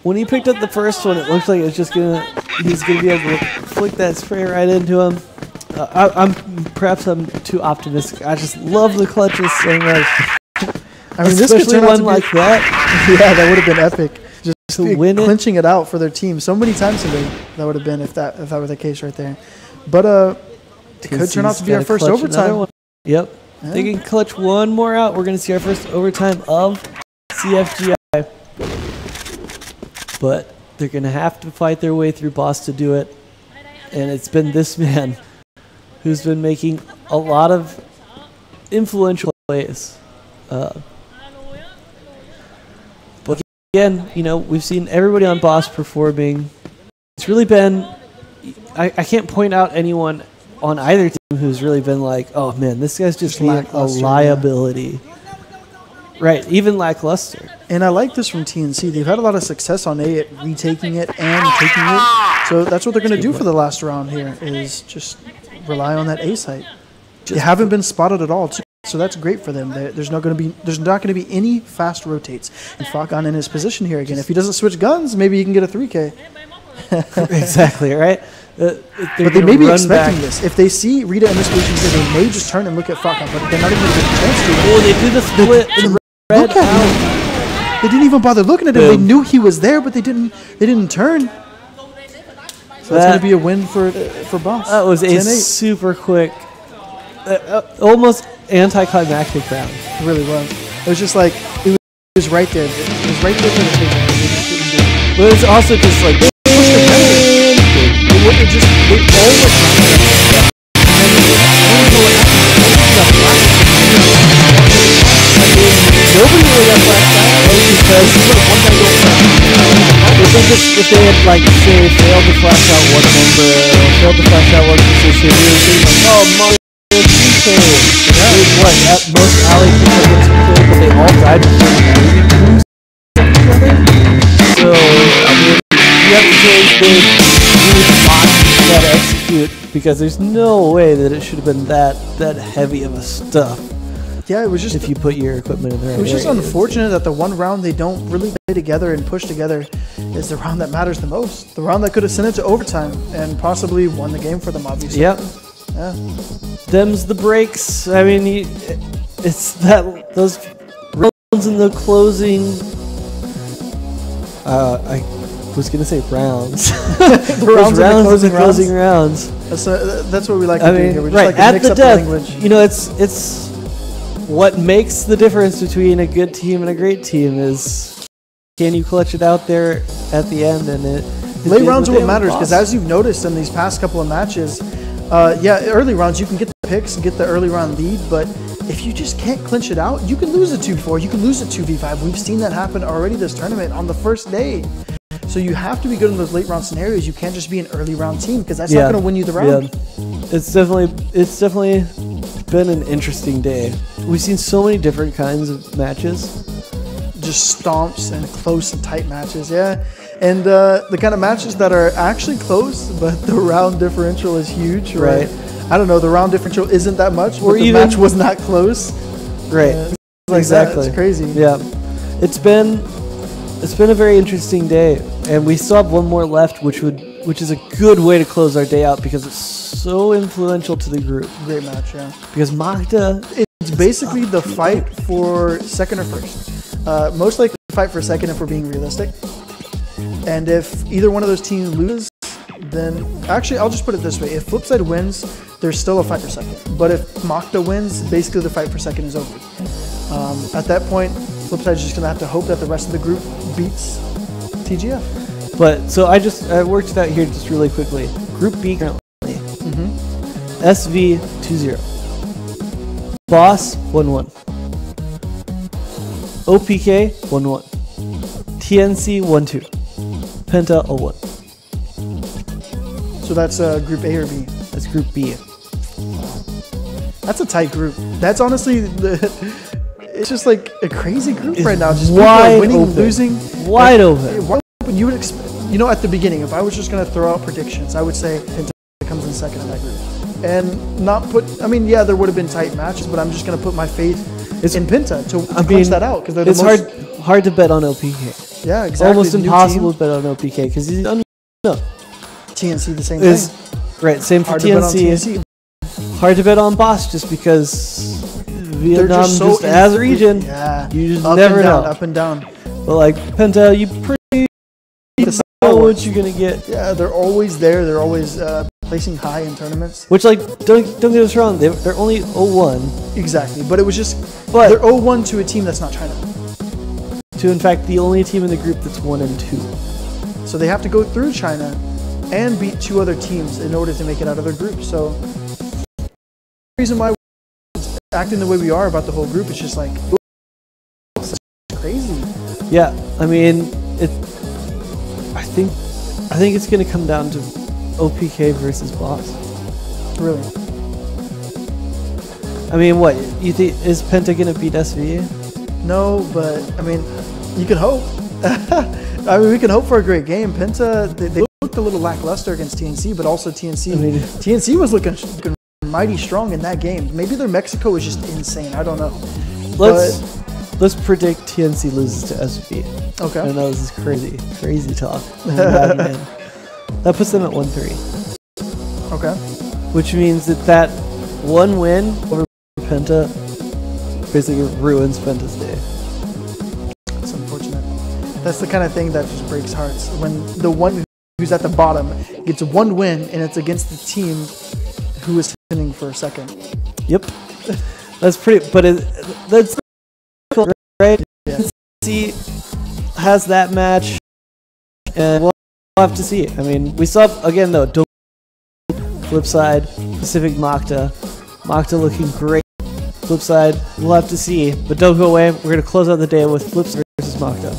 When he picked up the first one, it looked like it was just he's gonna be able to flick that spray right into him. Perhaps I'm too optimistic. I just love the clutches so much. I mean, this could turn one like that. Yeah, that would have been epic. Just to win clinching it out for their team so many times today. That would have been if that were the case right there. But it could turn out to be our first overtime. Yep. Yeah. They can clutch one more out. We're gonna see our first overtime of CFGI. But they're going to have to fight their way through Boss to do it. And it's been this man who's been making a lot of influential plays. But again, you know, we've seen everybody on Boss performing. It's really been... I can't point out anyone on either team who's really been like, oh man, this guy's just being a liability. Yeah. Right, even lackluster. And I like this from TNC. They've had a lot of success on A at retaking it and taking it. So that's what they're going to do for the last round here, is just rely on that A site. They haven't been spotted at all. So that's great for them. There's not going to be any fast rotates. And Falcon in his position here again. If he doesn't switch guns, maybe he can get a 3K. Exactly, right? But they may be expecting this. If they see Rita in this position, they may just turn and look at Falcon, but they're not even going to get a chance to. Oh, they do the split. Look at him. They didn't even bother looking at him. They knew he was there, but they didn't turn. So that's going to be a win for Boss. That was a super quick, almost anticlimactic round. It really was. It was just like it was right there. It was right there for the takedown. But it's also just like nobody really got flashed out because if they had like say failed to flash out one member or failed to flash out one position, we were saying like, oh, Mario 2K. What? At most alley people get 2K, but they all died before moving to each other. So I mean, you have to say they really got to execute because there's no way that it should have been that heavy of a stuff. Yeah, it was just if you put your equipment in the right. It was just unfortunate that the one round they don't really play together and push together is the round that matters the most. The round that could have sent it to overtime and possibly won the game for them, obviously. Yep. Yeah. Them's the breaks. I mean, it's those rounds in the closing. I was gonna say rounds. The rounds in the closing rounds. That's what we like to do here. We just like to at mix the up death. the language. You know, it's what makes the difference between a good team and a great team is can you clutch it out there at the end and it. Late rounds are what matters because as you've noticed in these past couple of matches, early rounds you can get the picks, get the early round lead, but if you just can't clinch it out, you can lose a 2-4, you can lose a 2v5. We've seen that happen already this tournament on the first day. So you have to be good in those late round scenarios. You can't just be an early round team because that's not going to win you the round. Yeah. It's definitely been an interesting day. We've seen so many different kinds of matches. Just stomps and close and tight matches, yeah. And the kind of matches that are actually close, but the round differential is huge, right? I don't know, the round differential isn't that much, but the match was not close. Right. Exactly. It's crazy. Yeah. It's been a very interesting day, and we still have one more left, which is a good way to close our day out because it's so influential to the group. Great match, yeah. Because Magda, it's basically the fight for second or first. Most likely the fight for second if we're being realistic. And if either one of those teams loses, then actually I'll just put it this way: if Flipside wins, there's still a fight for second. But if Magda wins, basically the fight for second is over. At that point, Flipside's just gonna have to hope that the rest of the group beats TGF. But so I worked it out here just really quickly. Group B currently. SV 2-0. Boss 1-1. OPK 1-1. TNC 1-2. Penta 0-1. So that's Group A or B? That's Group B. That's a tight group. That's honestly it's just like a crazy group right now. Just wide winning, open. Losing. Wide open. Wide open. You would expect, at the beginning, if I was just going to throw out predictions, I would say Penta comes in second in that group. And not put, there would have been tight matches, but I'm just going to put my faith in Penta to clinch that out. Because it's hard to bet on OPK. Yeah, exactly. Almost impossible to bet on OPK because he's unknown. TNC, the same thing. Right, same for TNC. Hard to bet on Boss just because Vietnam just as a region, you just never know. Up and down. But like Penta, you pretty know what you're gonna get. Yeah, they're always there. They're always placing high in tournaments. Which don't get us wrong, they're only 0-1. Exactly, but it was just they're 0-1 to a team that's not China. To in fact the only team in the group that's 1-2. So they have to go through China and beat two other teams in order to make it out of their group. So the reason why we're acting the way we are about the whole group is just like it's crazy. Yeah, I mean I think it's gonna come down to OPK versus Boss. Really? I mean, what you think is Penta gonna beat SV? No, but I mean, you can hope. I mean, we can hope for a great game. Penta, they looked a little lackluster against TNC, but also TNC was looking mighty strong in that game. Maybe their Mexico was just insane. I don't know. Let's predict TNC loses to SV. Okay. I know this is crazy talk. That puts them at 1-3. Okay. Which means that one win over Penta basically ruins Penta's day. It's unfortunate. That's the kind of thing that just breaks hearts. When the one who's at the bottom gets one win and it's against the team who is sitting for a second. Yep. That's pretty, but that's cool, right? Yeah. See, has that match, and we'll have to see. I mean, we saw, again, though, flip side, Pacific Makta looking great. Flip side, we'll have to see. But don't go away. We're going to close out the day with Flip side versus Makta.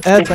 Add